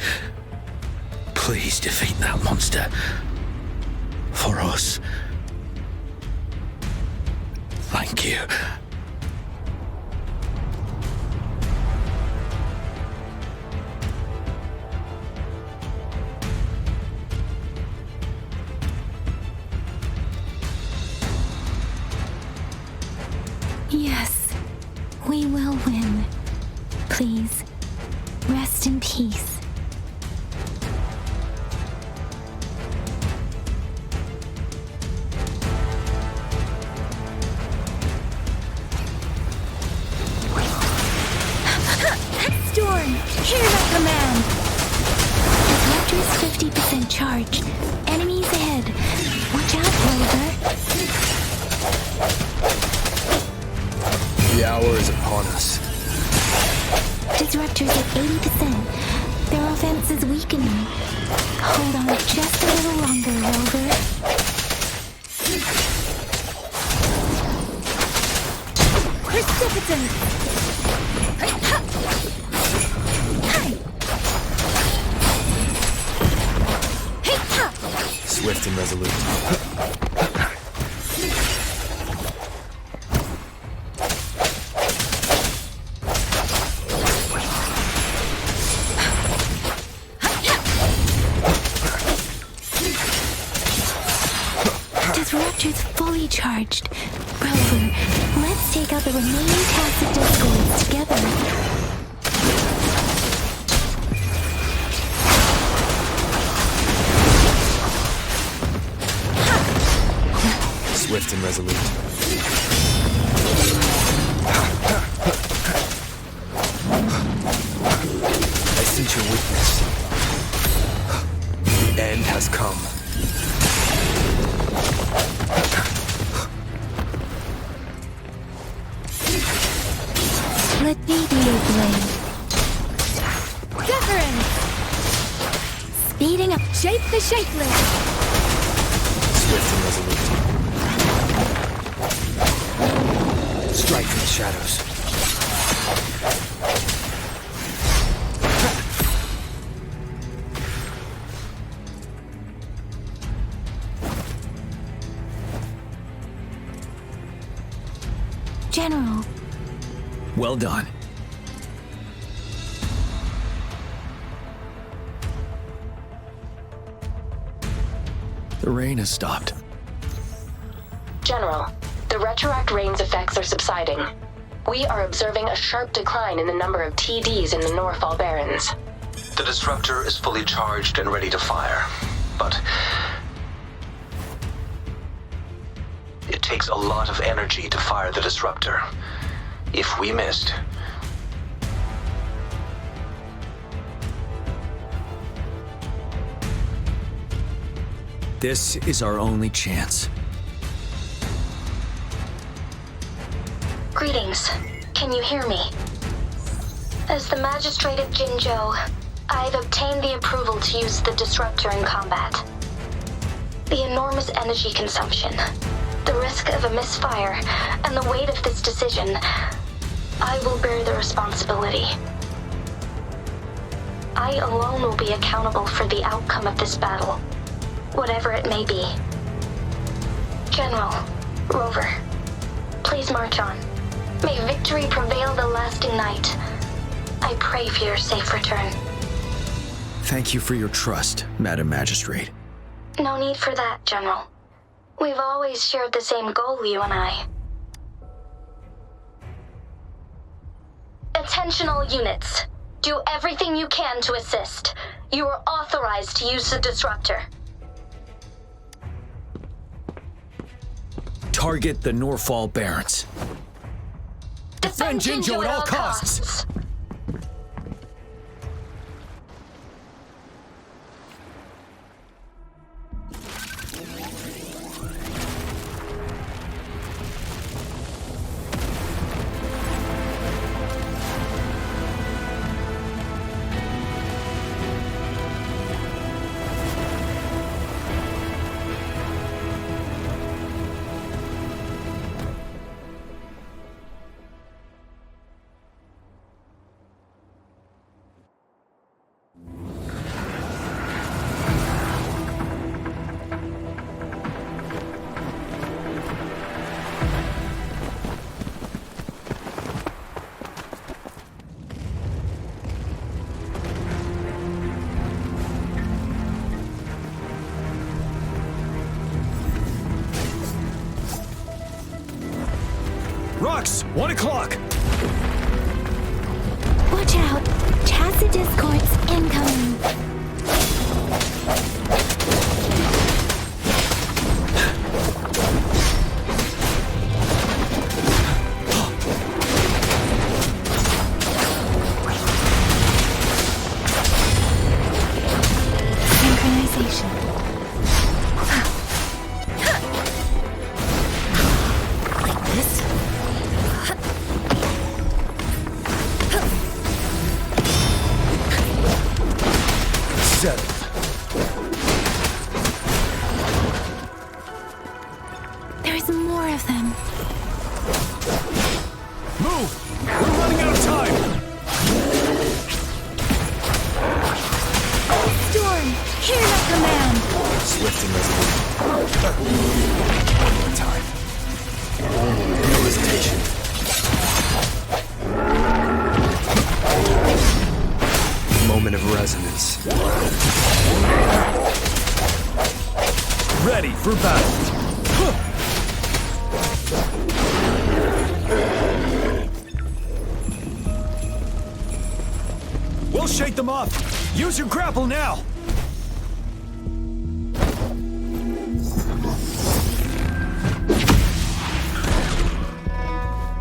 Please defeat that monster. For us. Thank you.
Yes, we will win. Please, rest in peace.
Storm, hear my command!
Disruptor's 50% charge. Enemies ahead. Watch out, Rover.
The hour is upon us.
Disruptors at 80%. Their offense is weakening. Hold on just a little longer, Rover.
Precipitant!
Swift and resolute.
Disruptor's fully charged. Rover, let's take out the remaining tacit discords together.
Swift and resolute. I sense your weakness. The end has come.
Let me be your blade.
Wuthering!
Speeding up.
Shape the shapeless!
Swift and resolute.
Strike from the shadows.
General.
Well done. The rain has stopped.
General, the retroact rain's effects are subsiding. We are observing a sharp decline in the number of TDs in the Norfall Barrens.
The disruptor is fully charged and ready to fire, but it takes a lot of energy to fire the disruptor. If we missed,
This is our only chance.
Greetings. Can you hear me? As the Magistrate of Jinzhou, I've obtained the approval to use the disruptor in combat. The enormous energy consumption, the risk of a misfire, and the weight of this decision, I will bear the responsibility. I alone will be accountable for the outcome of this battle, whatever it may be. General, Rover, please march on. May victory prevail the lasting night. I pray for your safe return.
Thank you for your trust, Madam Magistrate.
No need for that, General. We've always shared the same goal, you and I. Attention all units. Do everything you can to assist. You are authorized to use the disruptor.
Target the Norfall Barrens.
Defend Jinzhou at all costs.
Blocks, 1 o'clock.
Watch out! Tacit discords incoming! Synchronization.
Like this?
There's more of them.
Move! We're running out of time!
Storm, hear my command!
Swift and resolute. One more time. No hesitation. Moment of resonance.
Ready for battle. We'll shake them off. Use your grapple now.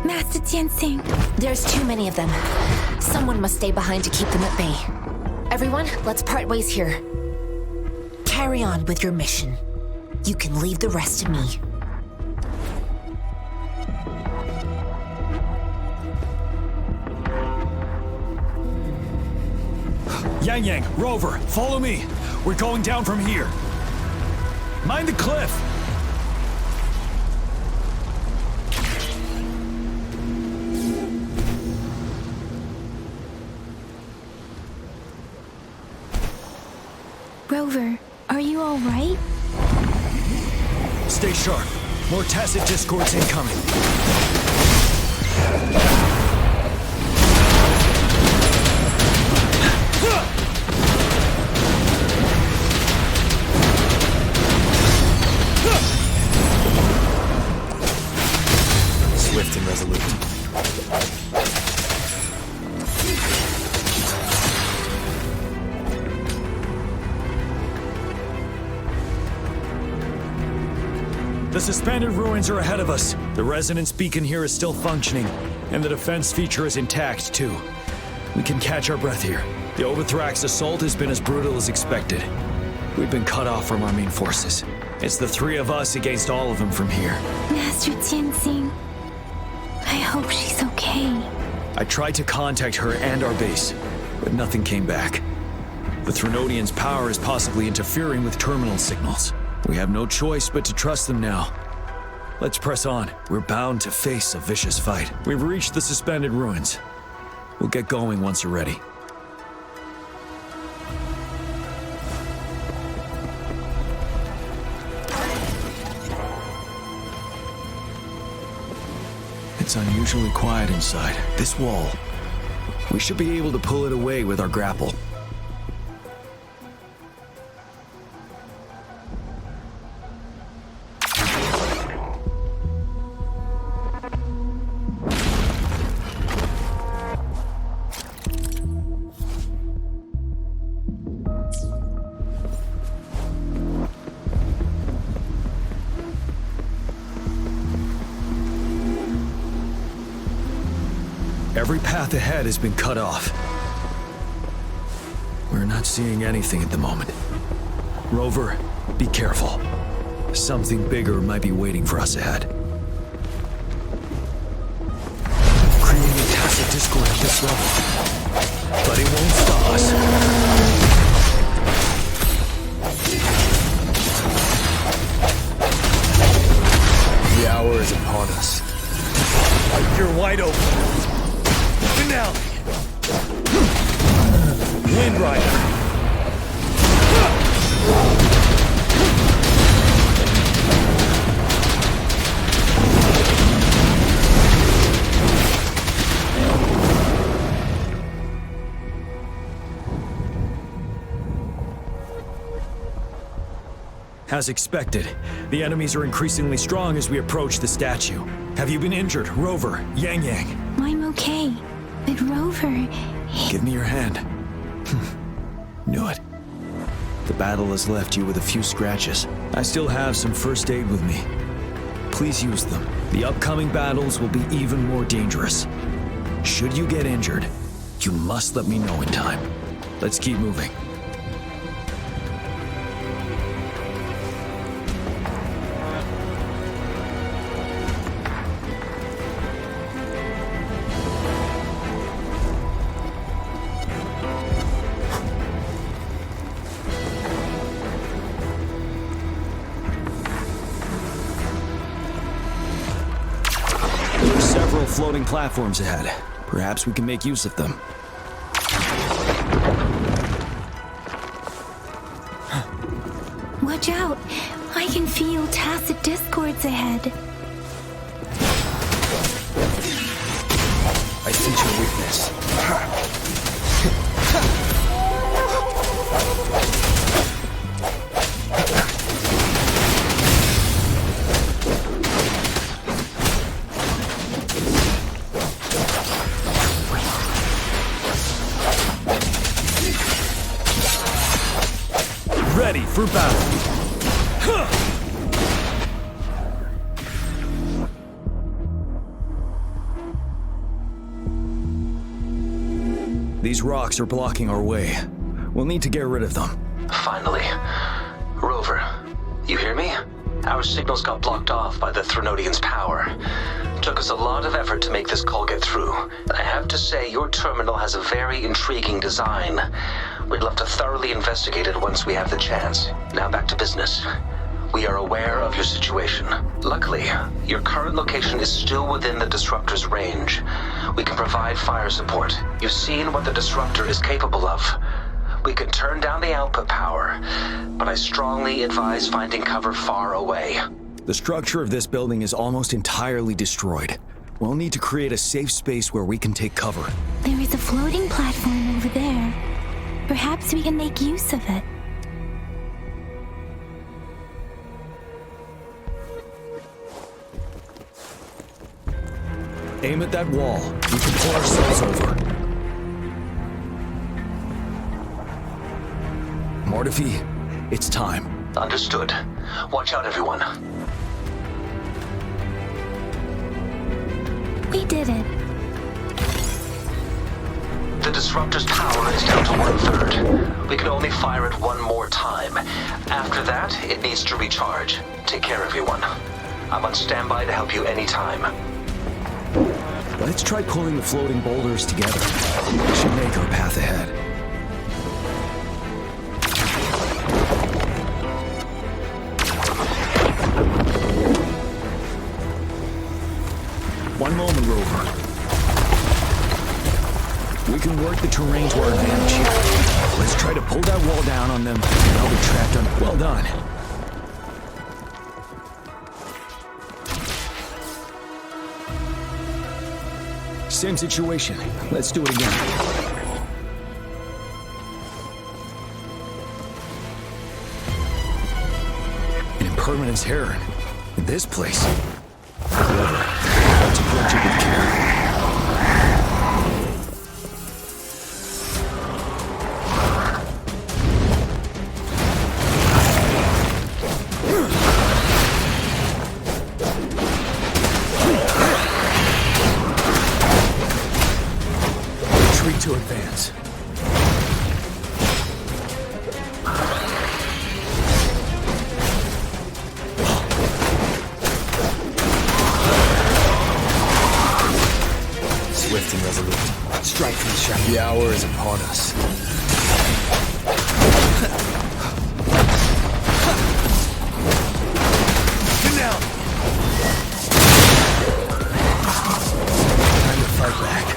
Master Jianxing.
There's too many of them. Someone must stay behind to keep them at bay. Everyone, let's part ways here. Carry on with your mission. You can leave the rest to me.
Yang, Rover, follow me. We're going down from here. Mind the cliff.
Rover, are you all right?
Stay sharp. More tacit discords incoming.
Swift and resolute.
The suspended ruins are ahead of us. The resonance beacon here is still functioning, and the defense feature is intact, too. We can catch our breath here. The Overthrax assault has been as brutal as expected. We've been cut off from our main forces. It's the three of us against all of them from here.
Master Jianxing, I hope she's okay.
I tried to contact her and our base, but nothing came back. The Threnodians' power is possibly interfering with terminal signals. We have no choice but to trust them now. Let's press on. We're bound to face a vicious fight. We've reached the suspended ruins. We'll get going once you're ready. It's unusually quiet inside. This wall. We should be able to pull it away with our grapple. Every path ahead has been cut off. We're not seeing anything at the moment. Rover, be careful. Something bigger might be waiting for us ahead. Creating a tacit discord at this level. But it won't stop us.
The hour is upon us.
You're wide open. Finale! Wind Rider!
As expected, the enemies are increasingly strong as we approach the statue. Have you been injured, Rover, Yang Yang?
I'm okay. But Rover...
Give me your hand. Knew it. The battle has left you with a few scratches. I still have some first aid with me. Please use them. The upcoming battles will be even more dangerous. Should you get injured, you must let me know in time. Let's keep moving. Floating platforms ahead. Perhaps we can make use of them.
Watch out! I can feel tacit discords ahead.
I sense your weakness.
Ready for battle. These rocks are blocking our way. We'll need to get rid of them.
Finally. Rover, you hear me? Our signals got blocked off by the Threnodian's power. Took us a lot of effort to make this call get through. I have to say, your terminal has a very intriguing design. We'd love to thoroughly investigate it once we have the chance. Now back to business. We are aware of your situation. Luckily, your current location is still within the Disruptor's range. We can provide fire support. You've seen what the Disruptor is capable of. We can turn down the output power, but I strongly advise finding cover far away.
The structure of this building is almost entirely destroyed. We'll need to create a safe space where we can take cover.
There is a floating platform over there. Perhaps we can make use of it.
Aim at that wall. We can pull ourselves over. Mortefi, it's time.
Understood. Watch out, everyone.
We did it.
The Disruptor's power is down to 1/3. We can only fire it one more time. After that, it needs to recharge. Take care, everyone. I'm on standby to help you anytime.
Let's try pulling the floating boulders together. We should make our path ahead. One moment, Rover. We can work the terrain to our advantage here. Let's try to pull that wall down on them, and I'll be trapped on... Well done. Same situation. Let's do it again. An impermanence heron. In this place. However, let's approach it with care. To advance.
Swift and resolute. Strike from the shadow. The hour is upon us. Get down! Time to fight back.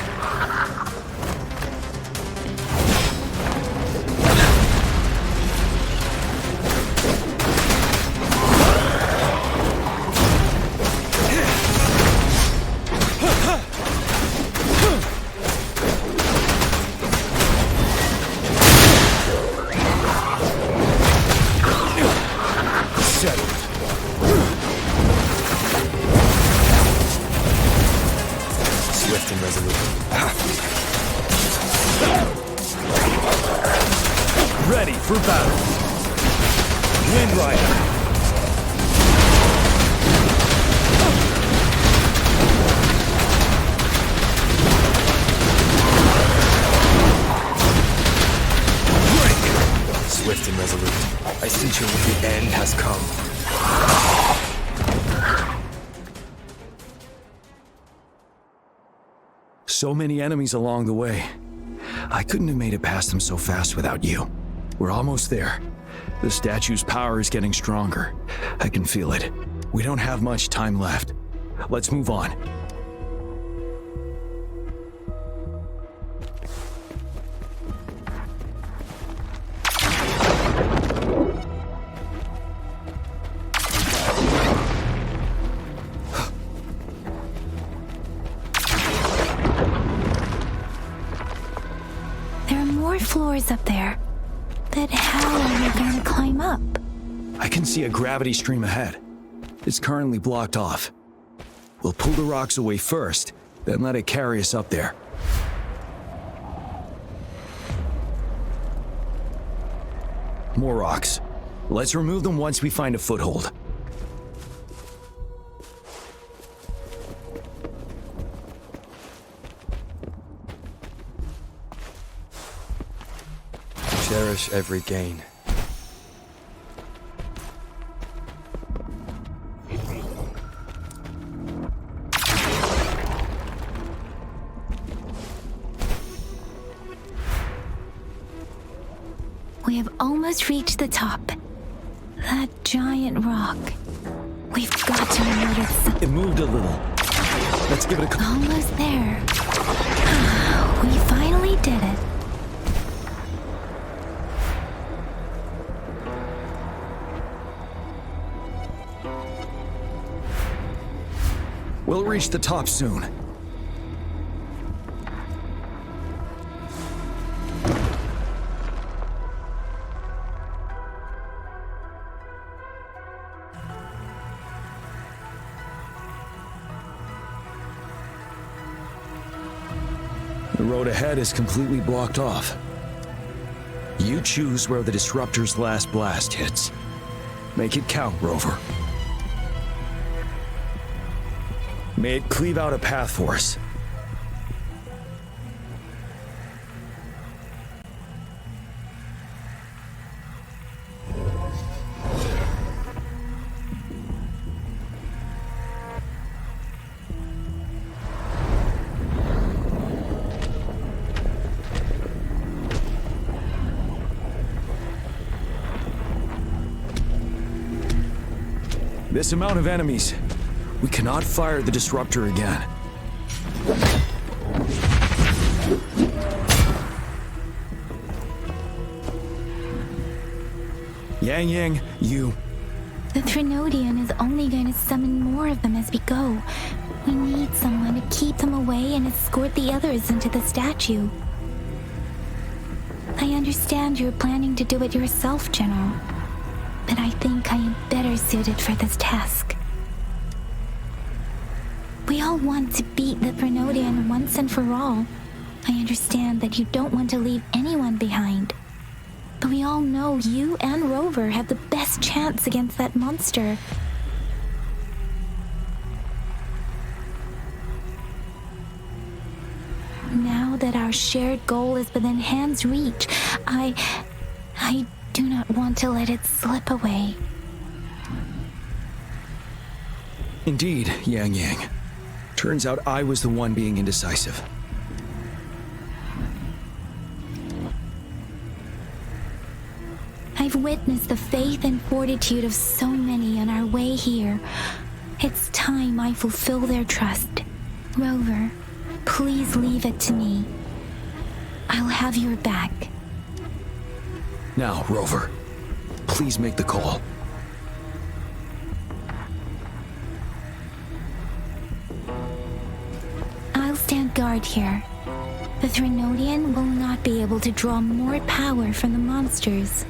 So many enemies along the way. I couldn't have made it past them so fast without you. We're almost there. The statue's power is getting stronger. I can feel it. We don't have much time left. Let's move on.
There are more floors up there. But how are we going to climb up?
I can see a gravity stream ahead. It's currently blocked off. We'll pull the rocks away first, then let it carry us up there. More rocks. Let's remove them once we find a foothold.
Cherish every gain.
We have almost reached the top. That giant rock. We've got to remove it.
It moved a little. Let's give it a...
Almost there. We finally did it.
We'll reach the top soon. The road ahead is completely blocked off. You choose where the Disruptor's last blast hits. Make it count, Rover. May it cleave out a path for us. This amount of enemies. We cannot fire the Disruptor again. Yang, you...
The Threnodian is only going to summon more of them as we go. We need someone to keep them away and escort the others into the statue. I understand you're planning to do it yourself, General. But I think I am better suited for this task. We all want to beat the Threnodian once and for all. I understand that you don't want to leave anyone behind. But we all know you and Rover have the best chance against that monster. Now that our shared goal is within hand's reach, I do not want to let it slip away.
Indeed, Yang. Turns out I was the one being indecisive.
I've witnessed the faith and fortitude of so many on our way here. It's time I fulfill their trust. Rover, please leave it to me. I'll have your back.
Now, Rover, please make the call.
I'll stand guard here. The Threnodian will not be able to draw more power from the monsters.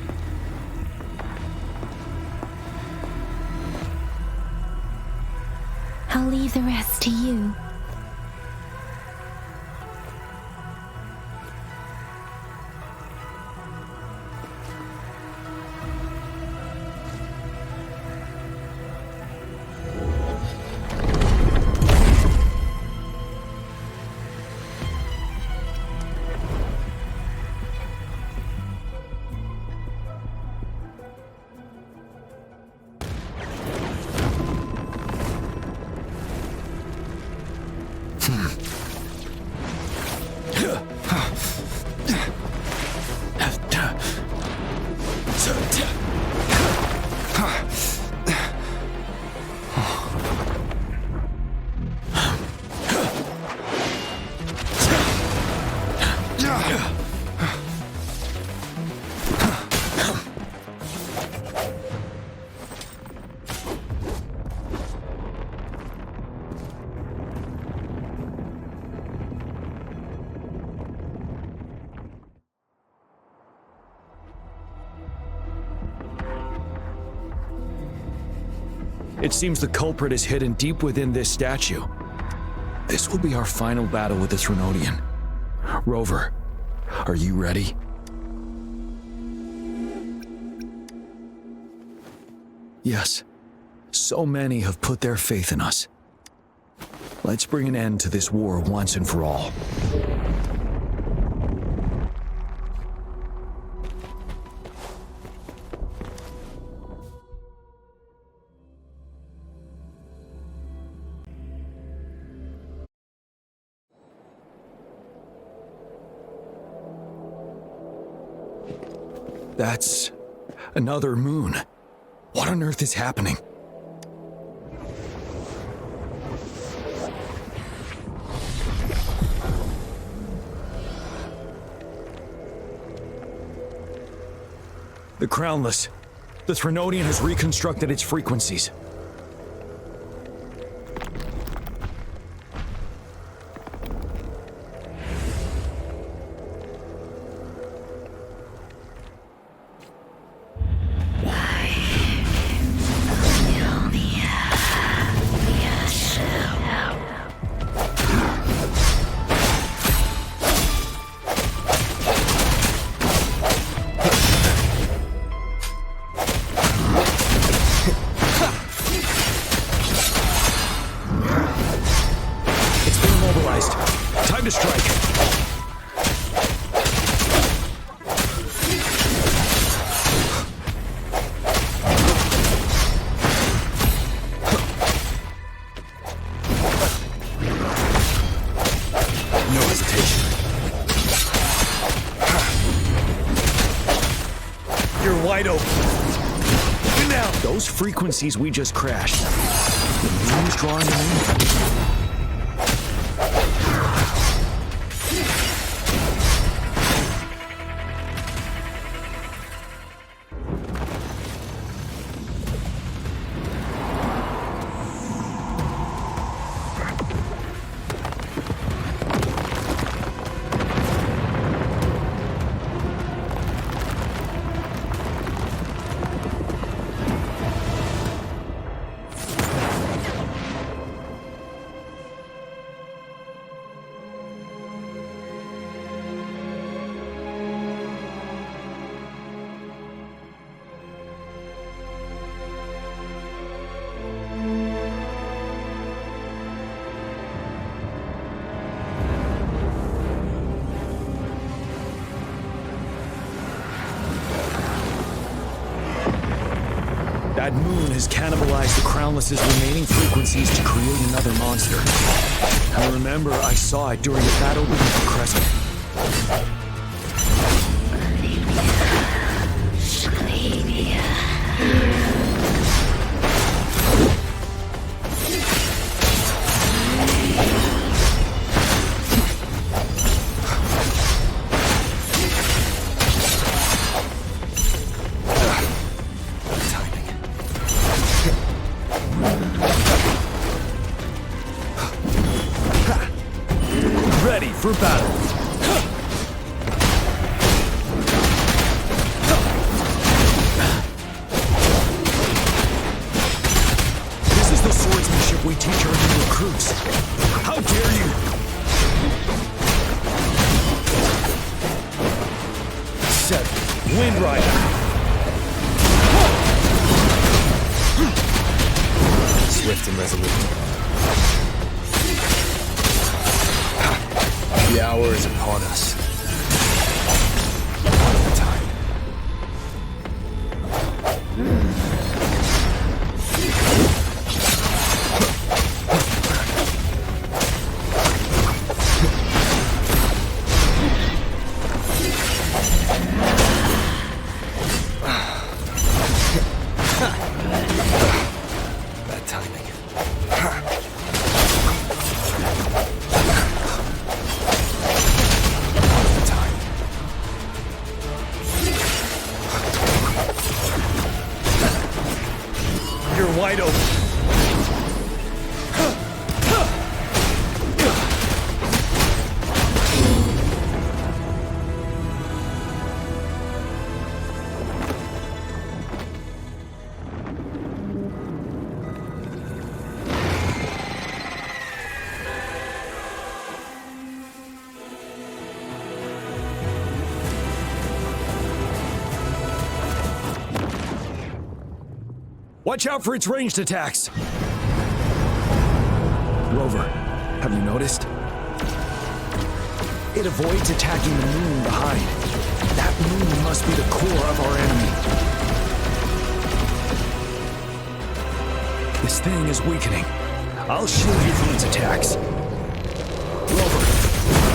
I'll leave the rest to you.
It seems the culprit is hidden deep within this statue. This will be our final battle with the Trinodian. Rover, are you ready? Yes. So many have put their faith in us. Let's bring an end to this war once and for all. That's another moon. What on earth is happening? The Crownless. The Trinodian has reconstructed its frequencies. Time to strike. No hesitation. You're wide open. Now, those frequencies we just crashed. The moon's drawing them in. That moon has cannibalized the Crownless's remaining frequencies to create another monster. I remember I saw it during the battle with the Crescent. Ready for battle. This is the swordsmanship we teach our new recruits. How dare you! Set. Wind Rider. Swift and resolute. The hour is upon us. One at a time. Bad timing. You're wide open. Watch out for its ranged attacks! Rover, have you noticed? It avoids attacking the moon behind. That moon must be the core of our enemy. This thing is weakening. I'll shield you from its attacks. Rover,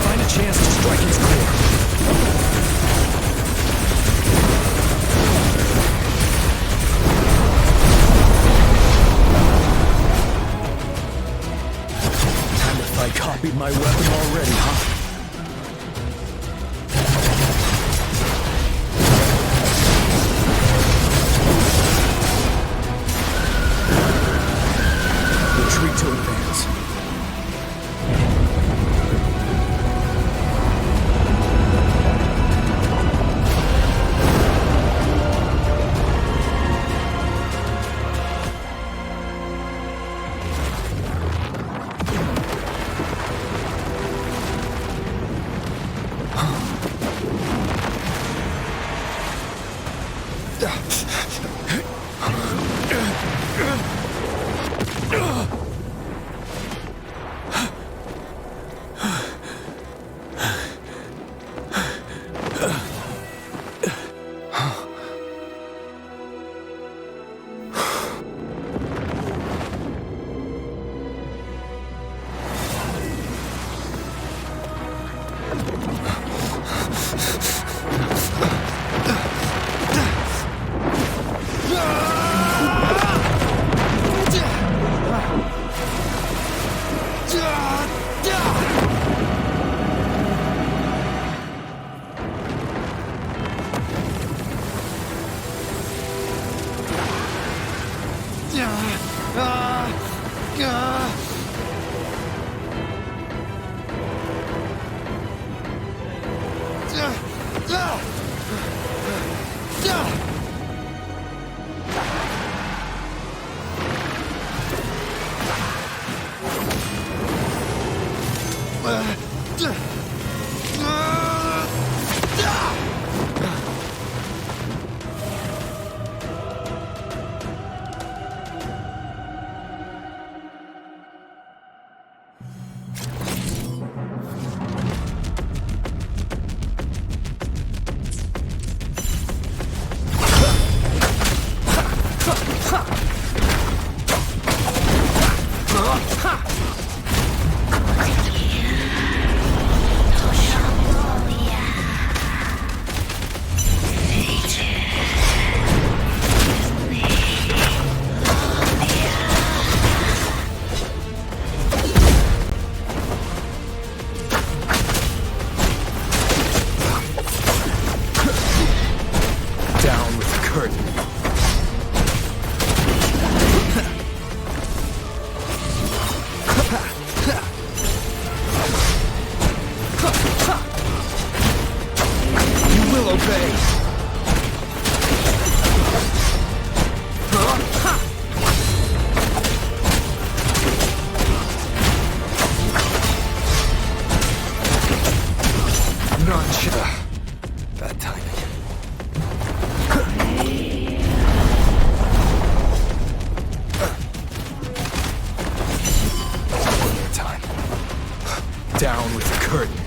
find a chance to strike its core. I copied my weapon already, huh? Retreat to advance.
Bad timing. One more time. Down with the curtain.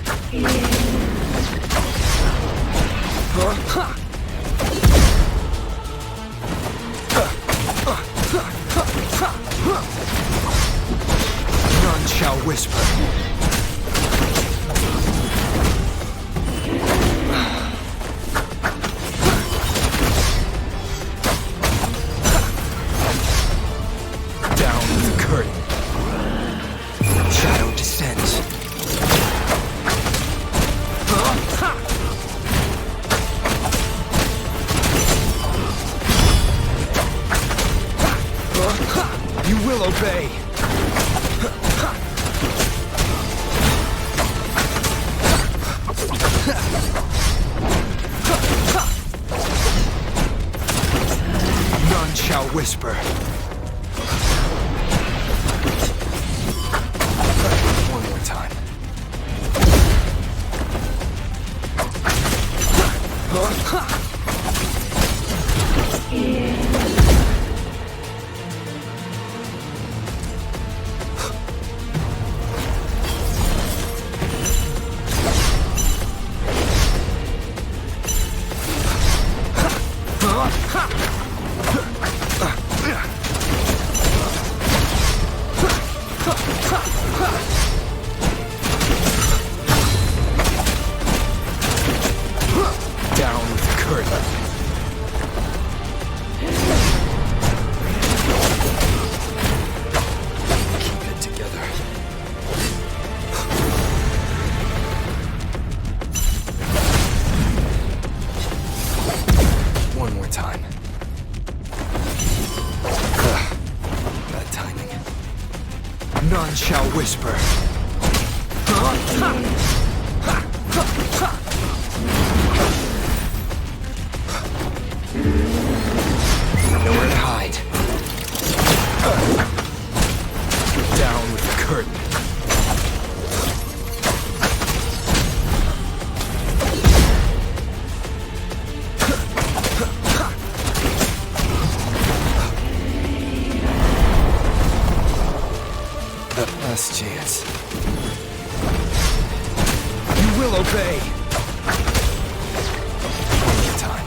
None shall whisper. Obey. None shall whisper. One more time. None shall whisper.
Nowhere to hide. Down with the curtain. Last chance. You will obey. One more time.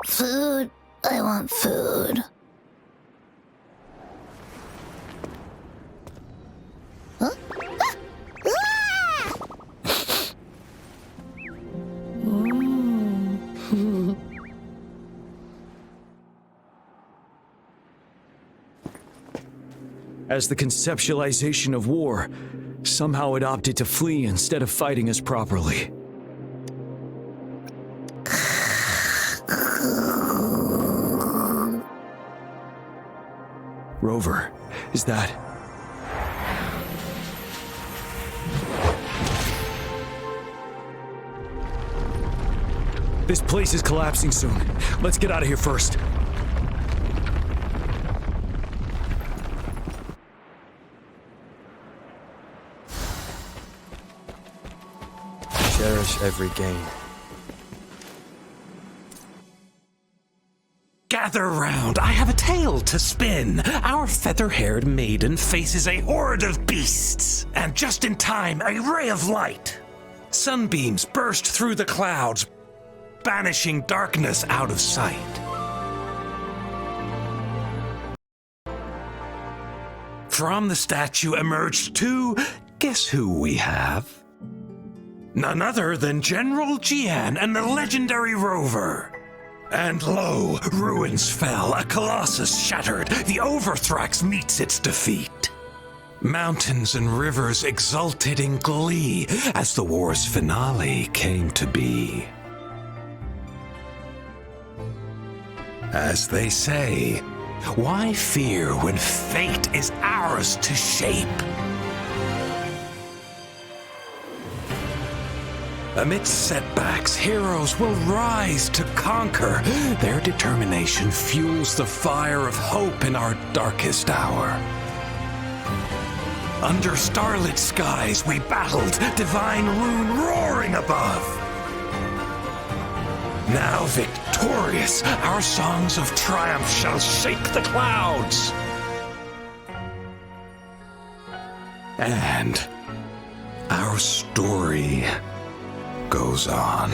Food. I want food. Huh?
As the conceptualization of war, somehow it opted to flee instead of fighting us properly. Rover, is that... This place is collapsing soon. Let's get out of here first.
Cherish every gain.
Gather round, I have a tale to spin. Our feather-haired maiden faces a horde of beasts. And just in time, a ray of light. Sunbeams burst through the clouds, banishing darkness out of sight. From the statue emerged two... Guess who we have? None other than General Jian and the legendary Rover. And lo, ruins fell, a colossus shattered, the Overthrax meets its defeat. Mountains and rivers exulted in glee as the war's finale came to be. As they say, why fear when fate is ours to shape? Amidst setbacks, heroes will rise to conquer. Their determination fuels the fire of hope in our darkest hour. Under starlit skies we battled, divine rune roaring above. Now victorious, our songs of triumph shall shake the clouds. And our story goes on.